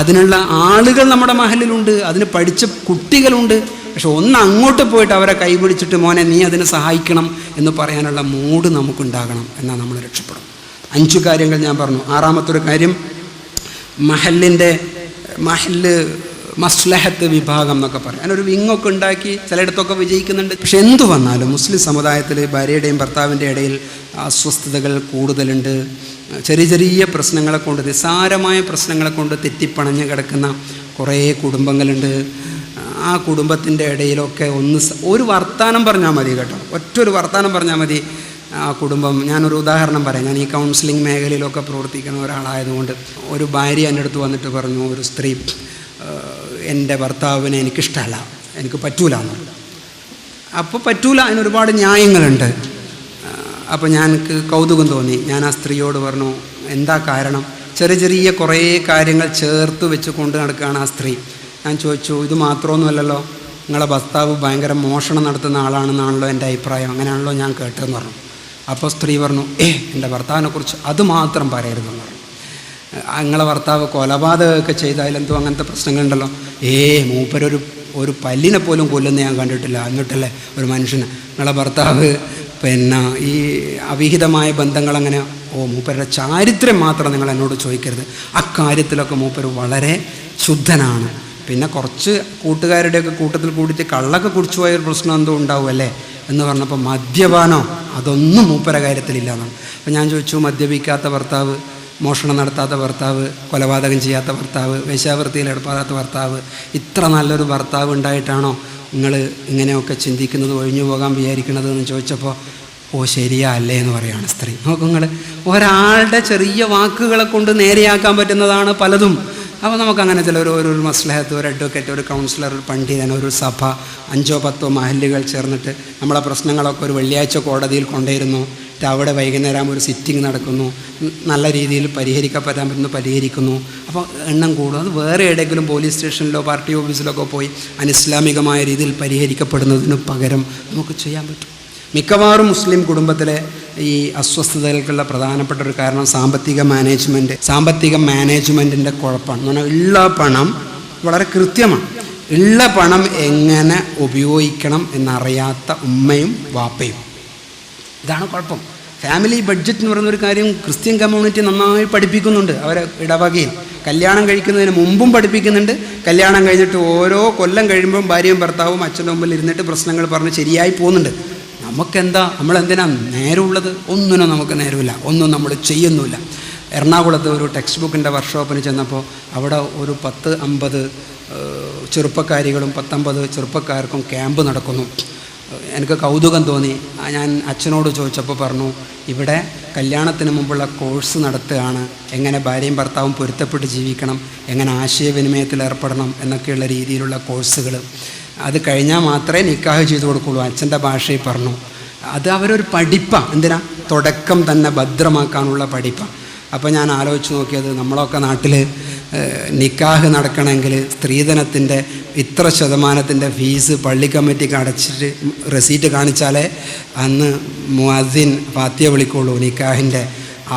അതിനുള്ള ആളുകൾ നമ്മുടെ മഹലിലുണ്ട്, അതിന് പഠിച്ച കുട്ടികളുണ്ട്. പക്ഷെ ഒന്ന് അങ്ങോട്ട് പോയിട്ട് അവരെ കൈപിടിച്ചിട്ട് മോനെ നീ അതിനെ സഹായിക്കണം എന്ന് പറയാനുള്ള മൂഡ് നമുക്കുണ്ടാകണം. എന്നാൽ നമ്മൾ രക്ഷപ്പെടും. 5 കാര്യങ്ങൾ ഞാൻ പറഞ്ഞു. 6-മത്തൊരു കാര്യം, മഹല്ല് മസ്ലഹത്ത് വിഭാഗം എന്നൊക്കെ പറയും. അതിനൊരു വിങ്ങൊക്കെ ഉണ്ടാക്കി ചിലയിടത്തൊക്കെ വിജയിക്കുന്നുണ്ട്. പക്ഷെ എന്തു വന്നാലും മുസ്ലിം സമുദായത്തിൽ ഭാര്യയുടെയും ഭർത്താവിൻ്റെ ഇടയിൽ അസ്വസ്ഥതകൾ കൂടുതലുണ്ട്. ചെറിയ പ്രശ്നങ്ങളെ കൊണ്ട്, നിസ്സാരമായ പ്രശ്നങ്ങളെ കൊണ്ട് തെറ്റിപ്പണഞ്ഞ് കിടക്കുന്ന കുറേ കുടുംബങ്ങളുണ്ട്. ആ കുടുംബത്തിൻ്റെ ഇടയിലൊക്കെ ഒരു വർത്താനം പറഞ്ഞാൽ മതി കേട്ടോ, ഒറ്റൊരു വർത്താനം പറഞ്ഞാൽ മതി. ആ കുടുംബം, ഞാനൊരു ഉദാഹരണം പറയാം. ഞാൻ ഈ കൗൺസിലിംഗ് മേഖലയിലൊക്കെ പ്രവർത്തിക്കുന്ന ഒരാളായതുകൊണ്ട്, ഒരു ഭാര്യ എൻ്റെ അടുത്ത് വന്നിട്ട് പറഞ്ഞു, ഒരു സ്ത്രീ, എൻ്റെ ഭർത്താവിനെ എനിക്കിഷ്ടമല്ല, എനിക്ക് പറ്റൂല എന്ന്. അപ്പോൾ പറ്റൂല, അതിനൊരുപാട് ന്യായങ്ങളുണ്ട്. അപ്പോൾ എനിക്ക് കൗതുകം തോന്നി. ഞാൻ ആ സ്ത്രീയോട് പറഞ്ഞു, എന്താ കാരണം? ചെറിയ കുറേ കാര്യങ്ങൾ ചേർത്ത് വെച്ച് കൊണ്ട് നടക്കുകയാണ് ആ സ്ത്രീ. ഞാൻ ചോദിച്ചു, ഇത് മാത്രമൊന്നുമല്ലല്ലോ, നിങ്ങളെ ഭർത്താവ് ഭയങ്കര മോഷണം നടത്തുന്ന ആളാണെന്നാണല്ലോ എൻ്റെ അഭിപ്രായം, അങ്ങനെയാണല്ലോ ഞാൻ കേട്ടതെന്ന് പറഞ്ഞു. അപ്പോൾ സ്ത്രീ പറഞ്ഞു, എൻ്റെ ഭർത്താവിനെക്കുറിച്ച് അത് മാത്രം പറയരുതെന്ന് പറഞ്ഞു. നിങ്ങളെ ഭർത്താവ് കൊലപാതകമൊക്കെ ചെയ്താലെന്തോ അങ്ങനത്തെ പ്രശ്നങ്ങളുണ്ടല്ലോ. മൂപ്പരൊരു പല്ലിനെ പോലും കൊല്ലുന്ന ഞാൻ കണ്ടിട്ടില്ല. എന്നിട്ടല്ലേ ഒരു മനുഷ്യന് നിങ്ങളെ ഭർത്താവ് ഈ അവിഹിതമായ ബന്ധങ്ങളങ്ങനെ? മൂപ്പരുടെ ചാരിത്രം മാത്രം നിങ്ങൾ എന്നോട് ചോദിക്കരുത്. അക്കാര്യത്തിലൊക്കെ മൂപ്പര് വളരെ ശുദ്ധനാണ്. പിന്നെ കുറച്ച് കൂട്ടുകാരുടെയൊക്കെ കൂട്ടത്തിൽ കൂടിയിട്ട് കള്ളൊക്കെ കുടിച്ചു പോയൊരു പ്രശ്നം എന്തോ ഉണ്ടാവുമല്ലേ എന്ന് പറഞ്ഞപ്പോൾ, മദ്യപാനോ അതൊന്നും മൂപ്പര കാര്യത്തിലില്ല എന്നാണ്. അപ്പം ഞാൻ ചോദിച്ചു, മദ്യപിക്കാത്ത ഭർത്താവ് മോഷണം നടത്താത്ത ഭർത്താവ്, കൊലപാതകം ചെയ്യാത്ത ഭർത്താവ്, വേശ്യാവൃത്തിയിൽ ഏർപ്പെടാത്ത ഭർത്താവ്, ഇത്ര നല്ലൊരു ഭർത്താവ് ഉണ്ടായിട്ടാണോ നിങ്ങൾ ഇങ്ങനെയൊക്കെ ചിന്തിക്കുന്നത്, ഒഴിഞ്ഞു പോകാൻ വിചാരിക്കുന്നത് എന്ന് ചോദിച്ചപ്പോൾ ഓ ശരിയാ അല്ലേ എന്ന് പറയുകയാണ് സ്ത്രീ. നോക്കൂ നിങ്ങൾ, ഒരാളുടെ ചെറിയ വാക്കുകളെ കൊണ്ട് നേരെയാക്കാൻ പറ്റുന്നതാണ് പലതും. അപ്പോൾ നമുക്കങ്ങനെ ചില ഒരു മസ്ലഹത്ത്, ഒരു അഡ്വക്കേറ്റ്, ഒരു കൗൺസിലർ, ഒരു പണ്ഡിതൻ, ഒരു സഭ, 5-10 മഹല്ലുകൾ ചേർന്നിട്ട് നമ്മളെ പ്രശ്നങ്ങളൊക്കെ ഒരു വെള്ളിയാഴ്ച കോടതിയിൽ കൊണ്ടുവരുന്നു. അവിടെ വൈകുന്നേരം ഒരു സിറ്റിംഗ് നടക്കുന്നു, നല്ല രീതിയിൽ പരിഹരിക്കപ്പെടാൻ പറ്റുന്നു, പരിഹരിക്കുന്നു. അപ്പോൾ എണ്ണം കൂടും. അത് വേറെ എവിടെയെങ്കിലും പോലീസ് സ്റ്റേഷനിലോ പാർട്ടി ഓഫീസിലൊക്കെ പോയി അനിസ്ലാമികമായ രീതിയിൽ പരിഹരിക്കപ്പെടുന്നതിന് പകരം നമുക്ക് ചെയ്യാൻ പറ്റും. മിക്കവാറും മുസ്ലിം കുടുംബത്തിലെ ഈ അസ്വസ്ഥതകൾക്കുള്ള പ്രധാനപ്പെട്ട ഒരു കാരണം സാമ്പത്തിക മാനേജ്മെൻറ്റിൻ്റെ കുഴപ്പമാണ്. എന്ന് പറഞ്ഞാൽ ഉള്ള പണം വളരെ കൃത്യമാണ്. ഉള്ള പണം എങ്ങനെ ഉപയോഗിക്കണം എന്നറിയാത്ത ഉമ്മയും വാപ്പയും. ഇതാണ് കുഴപ്പം. ഫാമിലി ബഡ്ജറ്റ് എന്ന് പറയുന്നൊരു കാര്യം ക്രിസ്ത്യൻ കമ്മ്യൂണിറ്റി നന്നായി പഠിപ്പിക്കുന്നുണ്ട്. അവരെ ഇടവകയിൽ കല്യാണം കഴിക്കുന്നതിന് മുമ്പും പഠിപ്പിക്കുന്നുണ്ട്. കല്യാണം കഴിഞ്ഞിട്ട് ഓരോ കൊല്ലം കഴിയുമ്പം ഭാര്യയും ഭർത്താവും അച്ഛൻ്റെ മുമ്പിൽ ഇരുന്നിട്ട് പ്രശ്നങ്ങൾ പറഞ്ഞ് ശരിയായി പോകുന്നുണ്ട്. നമുക്കെന്താ, നമ്മളെന്തിനാ നേരമുള്ളത്? ഒന്നിനും നമുക്ക് നേരമില്ല, ഒന്നും നമ്മൾ ചെയ്യുന്നില്ല. എറണാകുളത്ത് ഒരു ടെക്സ്റ്റ് ബുക്കിൻ്റെ വർക്ക്ഷോപ്പിന് ചെന്നപ്പോൾ അവിടെ ഒരു 10-50 ചെറുപ്പക്കാരികളും 10-50 ചെറുപ്പക്കാർക്കും ക്യാമ്പ് നടക്കുന്നു. എനിക്ക് കൗതുകം തോന്നി. ഞാൻ അച്ഛനോട് ചോദിച്ചപ്പോൾ പറഞ്ഞു, ഇവിടെ കല്യാണത്തിന് മുമ്പുള്ള കോഴ്സ് നടത്തുകയാണ്. എങ്ങനെ ഭാര്യയും ഭർത്താവും പൊരുത്തപ്പെട്ട് ജീവിക്കണം, എങ്ങനെ ആശയവിനിമയത്തിൽ ഏർപ്പെടണം എന്നൊക്കെയുള്ള രീതിയിലുള്ള കോഴ്സുകൾ. അത് കഴിഞ്ഞാൽ മാത്രമേ നിക്കാഹ് ചെയ്തു കൊടുക്കുള്ളൂ. അച്ഛൻ്റെ ഭാഷയിൽ പറഞ്ഞു. അത് അവരൊരു പഠിപ്പാണ്. എന്തിനാ? തുടക്കം തന്നെ ഭദ്രമാക്കാനുള്ള പഠിപ്പാണ്. അപ്പോൾ ഞാൻ ആലോചിച്ച് നോക്കിയത്, നമ്മളൊക്കെ നാട്ടിൽ നിക്കാഹ് നടക്കണമെങ്കിൽ സ്ത്രീധനത്തിൻ്റെ ഇത്ര ശതമാനത്തിൻ്റെ ഫീസ് പള്ളി കമ്മിറ്റിക്ക് അടച്ചിട്ട് റെസീറ്റ് കാണിച്ചാലേ അന്ന് മുഅദ്ദിൻ ഫാത്തിഹ വിളിക്കുള്ളൂ നിക്കാഹിൻ്റെ.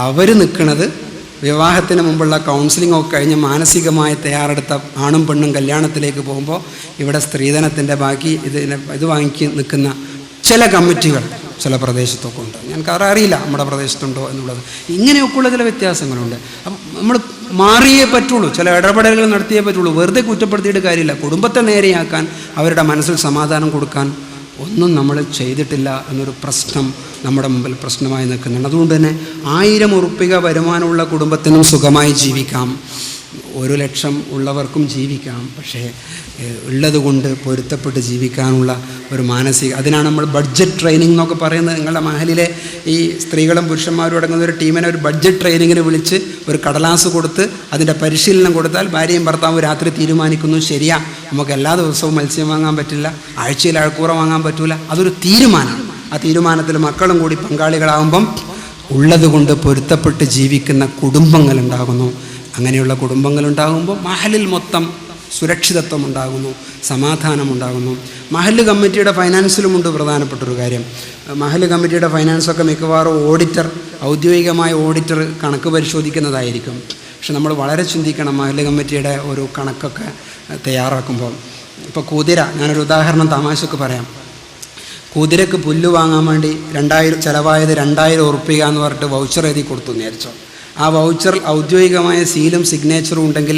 അവർ നിൽക്കുന്നത് വിവാഹത്തിന് മുമ്പുള്ള കൗൺസിലിംഗ് ഒക്കെ കഴിഞ്ഞ് മാനസികമായി തയ്യാറെടുത്ത ആണും പെണ്ണും കല്യാണത്തിലേക്ക് പോകുമ്പോൾ ഇവിടെ സ്ത്രീധനത്തിൻ്റെ ബാക്കി ഇത് വാങ്ങി നിൽക്കുന്ന ചില കമ്മിറ്റികൾ ചില പ്രദേശത്തൊക്കെ ഉണ്ട്. ഞങ്ങൾക്ക് അറിയില്ല നമ്മുടെ പ്രദേശത്തുണ്ടോ എന്നുള്ളത്. ഇങ്ങനെയൊക്കെയുള്ള ചില വ്യത്യാസങ്ങളുണ്ട്. അപ്പം നമ്മൾ മാറിയേ പറ്റുള്ളൂ, ചില ഇടപെടലുകൾ നടത്തിയേ പറ്റുള്ളൂ. വെറുതെ കുറ്റപ്പെടുത്തിയിട്ട് കാര്യമില്ല. കുടുംബത്തെ നേരെയാക്കാൻ, അവരുടെ മനസ്സിൽ സമാധാനം കൊടുക്കാൻ ഒന്നും നമ്മൾ ചെയ്തിട്ടില്ല എന്നൊരു പ്രശ്നം നമ്മുടെ മുമ്പിൽ പ്രശ്നമായി നിൽക്കുന്നുണ്ട്. അതുകൊണ്ട് തന്നെ 1000 ഉറുപ്പിക വരുമാനമുള്ള കുടുംബത്തിനും സുഖമായി ജീവിക്കാം, 1 ലക്ഷം ഉള്ളവർക്കും ജീവിക്കാം. പക്ഷേ ഉള്ളത് കൊണ്ട് പൊരുത്തപ്പെട്ട് ജീവിക്കാനുള്ള ഒരു അതിനാണ് നമ്മൾ ബഡ്ജറ്റ് ട്രെയിനിങ് എന്നൊക്കെ പറയുന്നത്. നിങ്ങളുടെ മഹലിലെ ഈ സ്ത്രീകളും പുരുഷന്മാരും അടങ്ങുന്ന ഒരു ടീമിനെ ഒരു ബഡ്ജറ്റ് ട്രെയിനിങ്ങിന് വിളിച്ച് ഒരു കടലാസ് കൊടുത്ത് അതിൻ്റെ പരിശീലനം കൊടുത്താൽ ഭാര്യയും ഭർത്താവും രാത്രി തീരുമാനിക്കുന്നു, ശരിയാ നമുക്ക് എല്ലാ ദിവസവും മത്സ്യം വാങ്ങാൻ പറ്റില്ല, ആഴ്ചയിൽ അഴക്കൂറ വാങ്ങാൻ പറ്റില്ല. അതൊരു തീരുമാനമാണ്. ആ തീരുമാനത്തിൽ മക്കളും കൂടി പങ്കാളികളാകുമ്പം ഉള്ളത് കൊണ്ട് പൊരുത്തപ്പെട്ട് ജീവിക്കുന്ന കുടുംബങ്ങളുണ്ടാകുന്നു. അങ്ങനെയുള്ള കുടുംബങ്ങളുണ്ടാകുമ്പോൾ മഹലിൽ മൊത്തം സുരക്ഷിതത്വം ഉണ്ടാകുന്നു, സമാധാനമുണ്ടാകുന്നു. മഹല്ല് കമ്മിറ്റിയുടെ ഫൈനാൻസിലുമുണ്ട് പ്രധാനപ്പെട്ടൊരു കാര്യം. മഹല്ല് കമ്മിറ്റിയുടെ ഫൈനാൻസൊക്കെ മിക്കവാറും ഔദ്യോഗികമായ ഓഡിറ്റർ കണക്ക് പരിശോധിക്കുന്നതായിരിക്കും. പക്ഷെ നമ്മൾ വളരെ ചിന്തിക്കണം മഹല്ല് കമ്മിറ്റിയുടെ ഒരു കണക്കൊക്കെ തയ്യാറാക്കുമ്പോൾ. ഇപ്പോൾ കുതിര, ഞാനൊരു ഉദാഹരണം തമാശക്ക് പറയാം. കുതിരക്ക് പുല്ല് വാങ്ങാൻ വേണ്ടി 2000 ചിലവായത് 2000 ഉറുപ്പിക എന്ന് പറഞ്ഞിട്ട് വൗച്ചർ എഴുതി കൊടുത്തു നേരിച്ചോ. ആ വൗച്ചറിൽ ഔദ്യോഗികമായ സീലും സിഗ്നേച്ചറും ഉണ്ടെങ്കിൽ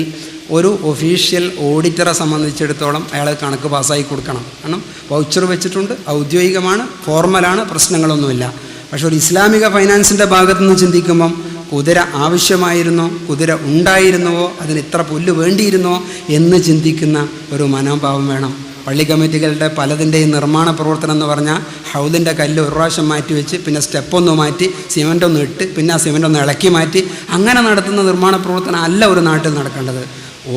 ഒരു ഒഫീഷ്യൽ ഓഡിറ്ററെ സംബന്ധിച്ചിടത്തോളം അയാൾ കണക്ക് പാസ്സായി കൊടുക്കണം. കാരണം വൗച്ചർ വെച്ചിട്ടുണ്ട്, ഔദ്യോഗികമാണ്, ഫോർമലാണ്, പ്രശ്നങ്ങളൊന്നുമില്ല. പക്ഷെ ഒരു ഇസ്ലാമിക ഫൈനാൻസിൻ്റെ ഭാഗത്തു നിന്ന് ചിന്തിക്കുമ്പം കുതിര ആവശ്യമായിരുന്നോ, കുതിര ഉണ്ടായിരുന്നുവോ, അതിന് ഇത്ര പുല്ല് വേണ്ടിയിരുന്നോ എന്ന് ചിന്തിക്കുന്ന ഒരു മനോഭാവം വേണം. പള്ളി കമ്മിറ്റികളുടെ പലതിൻ്റെയും നിർമ്മാണ പ്രവർത്തനം എന്ന് പറഞ്ഞാൽ ഹൗദിൻ്റെ കല്ല് ഒരു പ്രാവശ്യം മാറ്റി വെച്ച് പിന്നെ സ്റ്റെപ്പൊന്ന് മാറ്റി സിമൻ്റ് ഇട്ട് പിന്നെ ആ സിമൻ്റ് ഇളക്കി മാറ്റി അങ്ങനെ നടത്തുന്ന നിർമ്മാണ പ്രവർത്തനം അല്ല ഒരു നാട്ടിൽ നടക്കേണ്ടത്.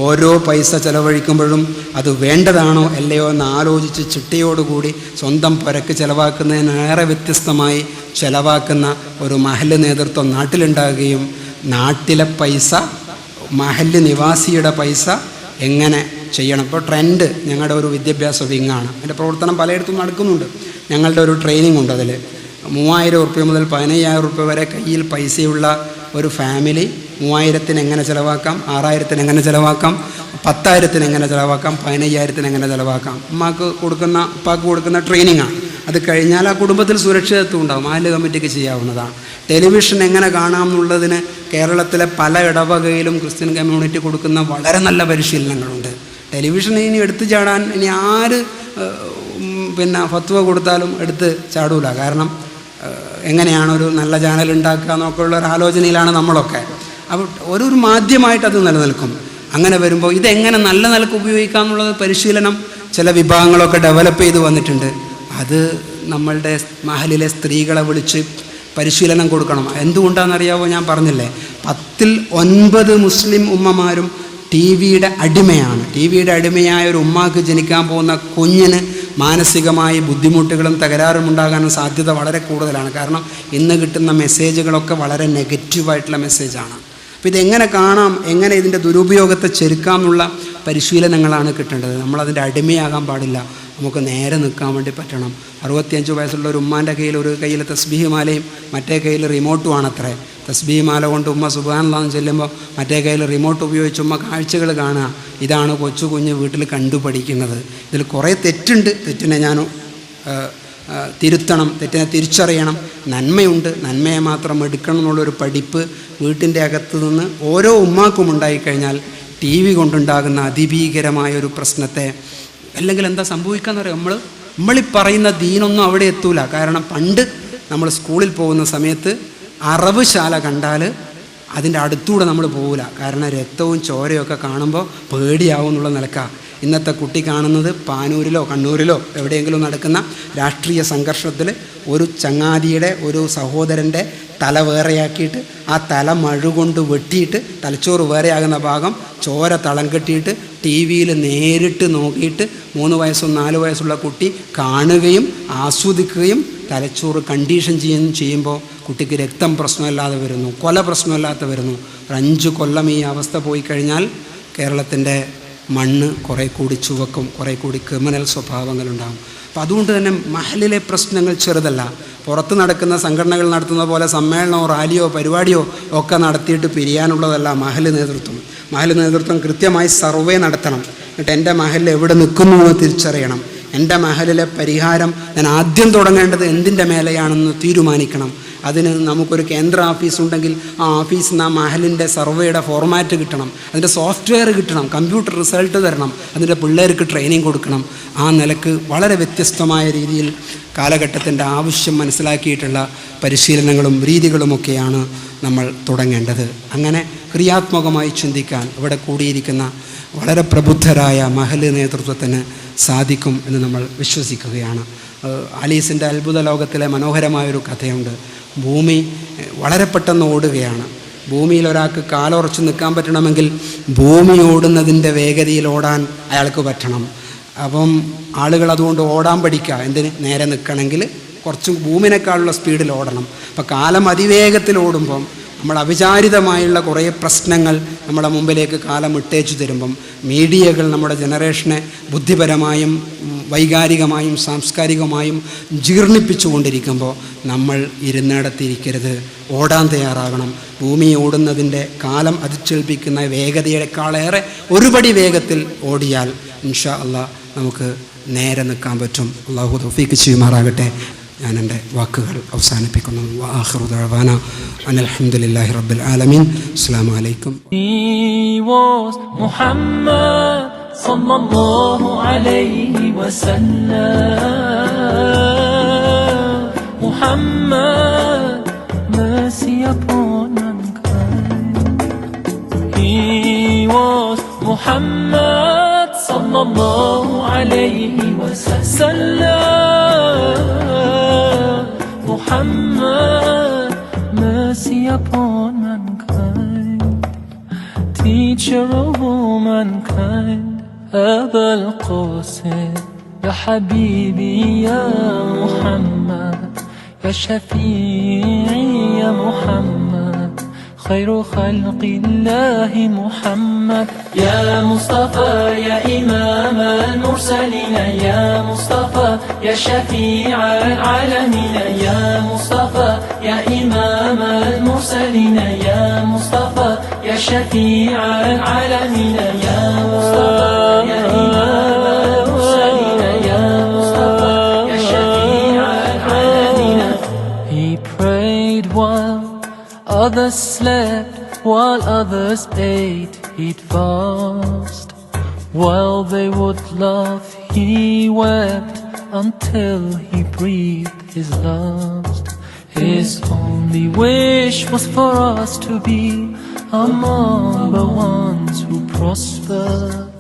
ഓരോ പൈസ ചിലവഴിക്കുമ്പോഴും അത് വേണ്ടതാണോ അല്ലയോ എന്ന് ആലോചിച്ച് ചിട്ടയോടുകൂടി സ്വന്തം പുരക്ക് ചിലവാക്കുന്നതിനേറെ വ്യത്യസ്തമായി ചിലവാക്കുന്ന ഒരു മഹല്ല് നേതൃത്വം നാട്ടിലുണ്ടാകുകയും നാട്ടിലെ പൈസ മഹല്ല് നിവാസിയുടെ പൈസ എങ്ങനെ ചെയ്യണം. ഇപ്പോൾ ട്രെൻഡ് ഞങ്ങളുടെ ഒരു വിദ്യാഭ്യാസ വിങ്ങാണ്. അതിൻ്റെ പ്രവർത്തനം പലയിടത്തും നടക്കുന്നുണ്ട്. ഞങ്ങളുടെ ഒരു ട്രെയിനിങ് ഉണ്ട്. അതിൽ 3000 ഉറുപ്പ്യ മുതൽ 15,000 ഉറുപ്പ്യ വരെ കയ്യിൽ പൈസയുള്ള ഒരു ഫാമിലി 3000-ന് എങ്ങനെ ചിലവാക്കാം, 6000-ന് എങ്ങനെ ചിലവാക്കാം, 10,000-ന് എങ്ങനെ ചിലവാക്കാം, 15,000-ന് എങ്ങനെ ചിലവാക്കാം. ഉപ്പാക്ക് കൊടുക്കുന്ന ട്രെയിനിങ്ങാണ്. അത് കഴിഞ്ഞാൽ ആ കുടുംബത്തിൽ സുരക്ഷിതത്വം ഉണ്ടാകും. മഹല്ല് കമ്മിറ്റിക്ക് ചെയ്യാവുന്നതാണ്. ടെലിവിഷൻ എങ്ങനെ കാണാം എന്നുള്ളതിന് കേരളത്തിലെ പല ഇടവകയിലും ക്രിസ്ത്യൻ കമ്മ്യൂണിറ്റി കൊടുക്കുന്ന വളരെ നല്ല പരിശീലനങ്ങളുണ്ട്. ടെലിവിഷൻ ഇനി എടുത്തു ചാടാൻ ഇനി ആര് ഫത്വ കൊടുത്താലും എടുത്ത് ചാടൂല. കാരണം എങ്ങനെയാണ് ഒരു നല്ല ചാനൽ ഉണ്ടാക്കുക എന്നൊക്കെയുള്ള ഒരു ആലോചനയിലാണ് നമ്മളൊക്കെ. ഒരു മാധ്യമമായിട്ട് അത് നിലനിൽക്കും. അങ്ങനെ വരുമ്പോൾ ഇതെങ്ങനെ നല്ല നിലക്ക് ഉപയോഗിക്കാം എന്നുള്ളത് പരിശീലനം ചില വിഭാഗങ്ങളൊക്കെ ഡെവലപ്പ് ചെയ്ത് വന്നിട്ടുണ്ട്. അത് നമ്മളുടെ മഹലിലെ സ്ത്രീകളെ വിളിച്ച് പരിശീലനം കൊടുക്കണം. എന്തുകൊണ്ടാണെന്നറിയാവോ? ഞാൻ പറഞ്ഞില്ലേ, 10ൽ 9 മുസ്ലിം ഉമ്മമാരും ടി വിയുടെ അടിമയാണ്. ടി വിയുടെ അടിമയായ ഒരു ഉമ്മാക്ക് ജനിക്കാൻ പോകുന്ന കുഞ്ഞിന് മാനസികമായി ബുദ്ധിമുട്ടുകളും തകരാറും ഉണ്ടാകാനും സാധ്യത വളരെ കൂടുതലാണ്. കാരണം ഇന്ന് കിട്ടുന്ന മെസ്സേജുകളൊക്കെ വളരെ നെഗറ്റീവായിട്ടുള്ള മെസ്സേജാണ്. അപ്പോൾ ഇതെങ്ങനെ കാണാം, എങ്ങനെ ഇതിൻ്റെ ദുരുപയോഗത്തെ ചെറുക്കാം എന്നുള്ള പരിശീലനങ്ങളാണ് കിട്ടേണ്ടത്. നമ്മളതിൻ്റെ അടിമയാകാൻ പാടില്ല. നമുക്ക് നേരെ നിൽക്കാൻ വേണ്ടി പറ്റണം. 65 വയസ്സുള്ള ഒരു ഉമ്മാൻ്റെ കയ്യിൽ ഒരു കയ്യിൽ തസ്ബീഹ് മാലയും മറ്റേ കയ്യിൽ റിമോട്ടുമാണ് അത്രേ. തസ്ബീഹ് മാല കൊണ്ട് ഉമ്മ സുബ്ഹാനല്ലാഹ് ചെല്ലുമ്പോൾ മറ്റേ കയ്യിൽ റിമോട്ട് ഉപയോഗിച്ച് ഉമ്മ കാഴ്ചകൾ കാണുക. ഇതാണ് കൊച്ചു കുഞ്ഞ് വീട്ടിൽ കണ്ടുപഠിക്കുന്നത്. ഇതിൽ കുറേ തെറ്റുണ്ട്. തെറ്റിനെ ഞാൻ തിരുത്തണം, തെറ്റിനെ തിരിച്ചറിയണം. നന്മയുണ്ട്, നന്മയെ മാത്രം എടുക്കണം എന്നുള്ളൊരു പഠിപ്പ് വീട്ടിൻ്റെ അകത്ത് നിന്ന് ഓരോ ഉമ്മാക്കും ഉണ്ടായിക്കഴിഞ്ഞാൽ ടി വി കൊണ്ടുണ്ടാകുന്ന അതിഭീകരമായ ഒരു പ്രശ്നത്തെ, അല്ലെങ്കിൽ എന്താ സംഭവിക്കാന്ന് പറയാം, നമ്മളീ പറയുന്ന ദീനൊന്നും അവിടെ എത്തൂല. കാരണം പണ്ട് നമ്മൾ സ്കൂളിൽ പോകുന്ന സമയത്ത് അറബ് ശാല കണ്ടാൽ അതിൻ്റെ അടുത്തൂടെ നമ്മൾ പോകില്ല. കാരണം രക്തവും ചോരയൊക്കെ കാണുമ്പോൾ പേടിയാവും എന്നുള്ള നിലക്കാണ്. ഇന്നത്തെ കുട്ടി കാണുന്നത് പാനൂരിലോ കണ്ണൂരിലോ എവിടെയെങ്കിലും നടക്കുന്ന രാഷ്ട്രീയ സംഘർഷത്തിൽ ഒരു ചങ്ങാതിയുടെ ഒരു സഹോദരൻ്റെ തല വേറെയാക്കിയിട്ട് ആ തല മഴുകൊണ്ട് വെട്ടിയിട്ട് തലച്ചോറ് വേറെയാകുന്ന ഭാഗം ചോര തളം കെട്ടിയിട്ട് ടി വിയിൽ നേരിട്ട് നോക്കിയിട്ട് 3 വയസ്സോ 4 വയസ്സുള്ള കുട്ടി കാണുകയും ആസ്വദിക്കുകയും തലച്ചോറ് കണ്ടീഷൻ ചെയ്യുമ്പോൾ കുട്ടിക്ക് രക്തം പ്രശ്നമില്ലാതെ വരുന്നു, കൊല പ്രശ്നമില്ലാതെ വരുന്നു. ഒരു 5 കൊല്ലം ഈ അവസ്ഥ പോയി കഴിഞ്ഞാൽ കേരളത്തിൻ്റെ മണ്ണ് കുറേ കൂടി ചുവക്കും, കുറേ കൂടി ക്രിമിനൽ സ്വഭാവങ്ങളുണ്ടാകും. അപ്പം അതുകൊണ്ട് തന്നെ മഹലിലെ പ്രശ്നങ്ങൾ ചെറുതല്ല. പുറത്ത് നടക്കുന്ന സംഘടനകൾ നടത്തുന്ന പോലെ സമ്മേളനമോ റാലിയോ പരിപാടിയോ ഒക്കെ നടത്തിയിട്ട് പിരിയാനുള്ളതല്ല മഹൽ നേതൃത്വം. മഹൽ നേതൃത്വം കൃത്യമായി സർവേ നടത്തണം. എന്നിട്ട് എൻ്റെ മഹലിൽ എവിടെ നിൽക്കുന്നു എന്ന് തിരിച്ചറിയണം. എൻ്റെ മഹലിലെ പരിഹാരം ഞാൻ ആദ്യം തുടങ്ങേണ്ടത് എന്തിൻ്റെ മേലെയാണെന്ന് തീരുമാനിക്കണം. അതിന് നമുക്കൊരു കേന്ദ്ര ഓഫീസ് ഉണ്ടെങ്കിൽ ആ ഓഫീസിൽ നിന്ന് ആ മഹലിൻ്റെ സർവേയുടെ ഫോർമാറ്റ് കിട്ടണം, അതിൻ്റെ സോഫ്റ്റ്വെയർ കിട്ടണം, കമ്പ്യൂട്ടർ റിസൾട്ട് തരണം, അതിൻ്റെ പിള്ളേർക്ക് ട്രെയിനിങ് കൊടുക്കണം. ആ നിലക്ക് വളരെ വ്യത്യസ്തമായ രീതിയിൽ കാലഘട്ടത്തിൻ്റെ ആവശ്യം മനസ്സിലാക്കിയിട്ടുള്ള പരിശീലനങ്ങളും രീതികളുമൊക്കെയാണ് നമ്മൾ തുടങ്ങേണ്ടത്. അങ്ങനെ ക്രിയാത്മകമായി ചിന്തിക്കാൻ ഇവിടെ കൂടിയിരിക്കുന്ന വളരെ പ്രബുദ്ധരായ മഹല് നേതൃത്വത്തിന് സാധിക്കും എന്ന് നമ്മൾ വിശ്വസിക്കുകയാണ്. ആലീസിൻ്റെ അത്ഭുത ലോകത്തിലെ മനോഹരമായൊരു കഥയുണ്ട്. ഭൂമി വളരെ പെട്ടെന്ന് ഓടുകയാണ്. ഭൂമിയിൽ ഒരാൾക്ക് കാലുറച്ച് നിൽക്കാൻ പറ്റണമെങ്കിൽ ഭൂമി ഓടുന്നതിൻ്റെ വേഗതയിൽ ഓടാൻ അയാൾക്ക് പറ്റണം. അപ്പം ആളുകൾ അതുകൊണ്ട് ഓടാൻ പഠിക്കുക. എന്തിന്? നേരെ നിൽക്കണമെങ്കിൽ കുറച്ച് ഭൂമിനേക്കാളുള്ള സ്പീഡിൽ ഓടണം. അപ്പോൾ കാലം അതിവേഗത്തിൽ ഓടുമ്പം നമ്മൾ അവിചാരിതമായുള്ള കുറേ പ്രശ്നങ്ങൾ നമ്മുടെ മുമ്പിലേക്ക് കാലം ഇട്ടേച്ചു തരുമ്പം മീഡിയകൾ നമ്മുടെ ജനറേഷനെ ബുദ്ധിപരമായും വൈകാരികമായും സാംസ്കാരികമായും ജീർണിപ്പിച്ചു കൊണ്ടിരിക്കുമ്പോൾ നമ്മൾ ഇരുന്നിടത്തിരിക്കരുത്, ഓടാൻ തയ്യാറാകണം. ഭൂമി ഓടുന്നതിൻ്റെ കാലം അതിക്ഷേപിക്കുന്ന വേഗതയേക്കാളേറെ ഒരുപടി വേഗത്തിൽ ഓടിയാൽ ഇൻഷാ അല്ലാഹ് നമുക്ക് നേരെ നിൽക്കാൻ പറ്റും. അല്ലാഹു തൗഫീഖ് ചെയ്യുമാറാകട്ടെ. ഞാൻ എൻ്റെ വാക്കുകൾ അവസാനിപ്പിക്കുന്നു. വആഖിറു ദഅവാന അൽഹംദുലില്ലാഹി റബ്ബിൽ ആലമീൻ. അസ്സലാമു അലൈക്കും. He was Muhammad sallallahu alayhi wa sallam. Muhammad, mercy upon mankind. He was Muhammad sallallahu alayhi wa sallam. Muhammad, mercy upon mankind, teacher of all mankind. أبا القاسم يا حبيبي يا محمد، يا شفيعي يا محمد، خير خلق الله محمد. يا مصطفى يا إمام المرسلين، يا مصطفى يا شفيع العالمين، يا مصطفى يا إمام المرسلين، يا مصطفى يا شفيع العالمين، يا مصطفى يا إمام المرسلين، يا مصطفى يا شفيع العالمين. He prayed while others slept, while others ate, he'd fast. While they would laugh, he wept until he breathed his last. His only wish was for us to be among the ones who prosper.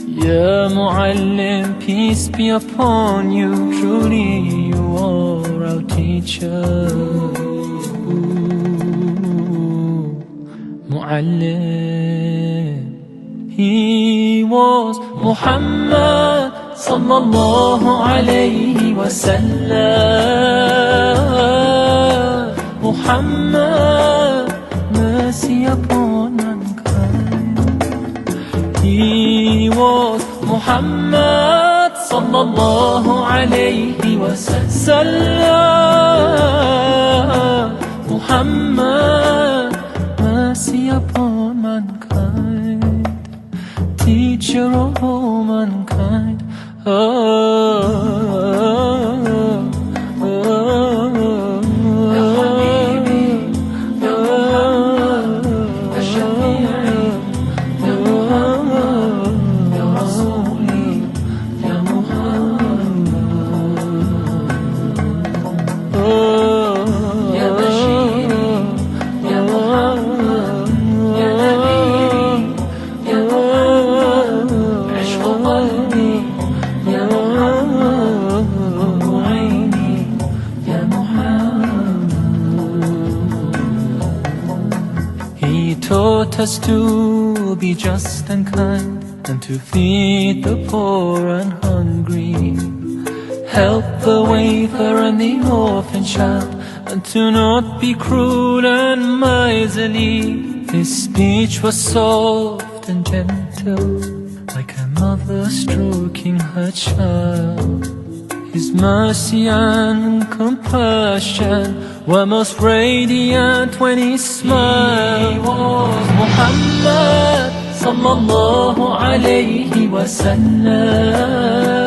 Ya Muallim, peace be upon you, truly you are our teacher. Muallim, he was Muhammad sallallahu alayhi wa sallam. Muhammad, mercy upon mankind. He was Muhammad sallallahu alayhi wa sallam. Muhammad, mercy upon mankind, teacher of all mankind. Taught us to be just and kind, and to feed the poor and hungry, help the wafer and the orphan child, and to not be cruel and miserly. His speech was soft and gentle, like a mother stroking her child. His mercy and compassion were most radiant when he smiled. He was Muhammad sallallahu alayhi wa sallam.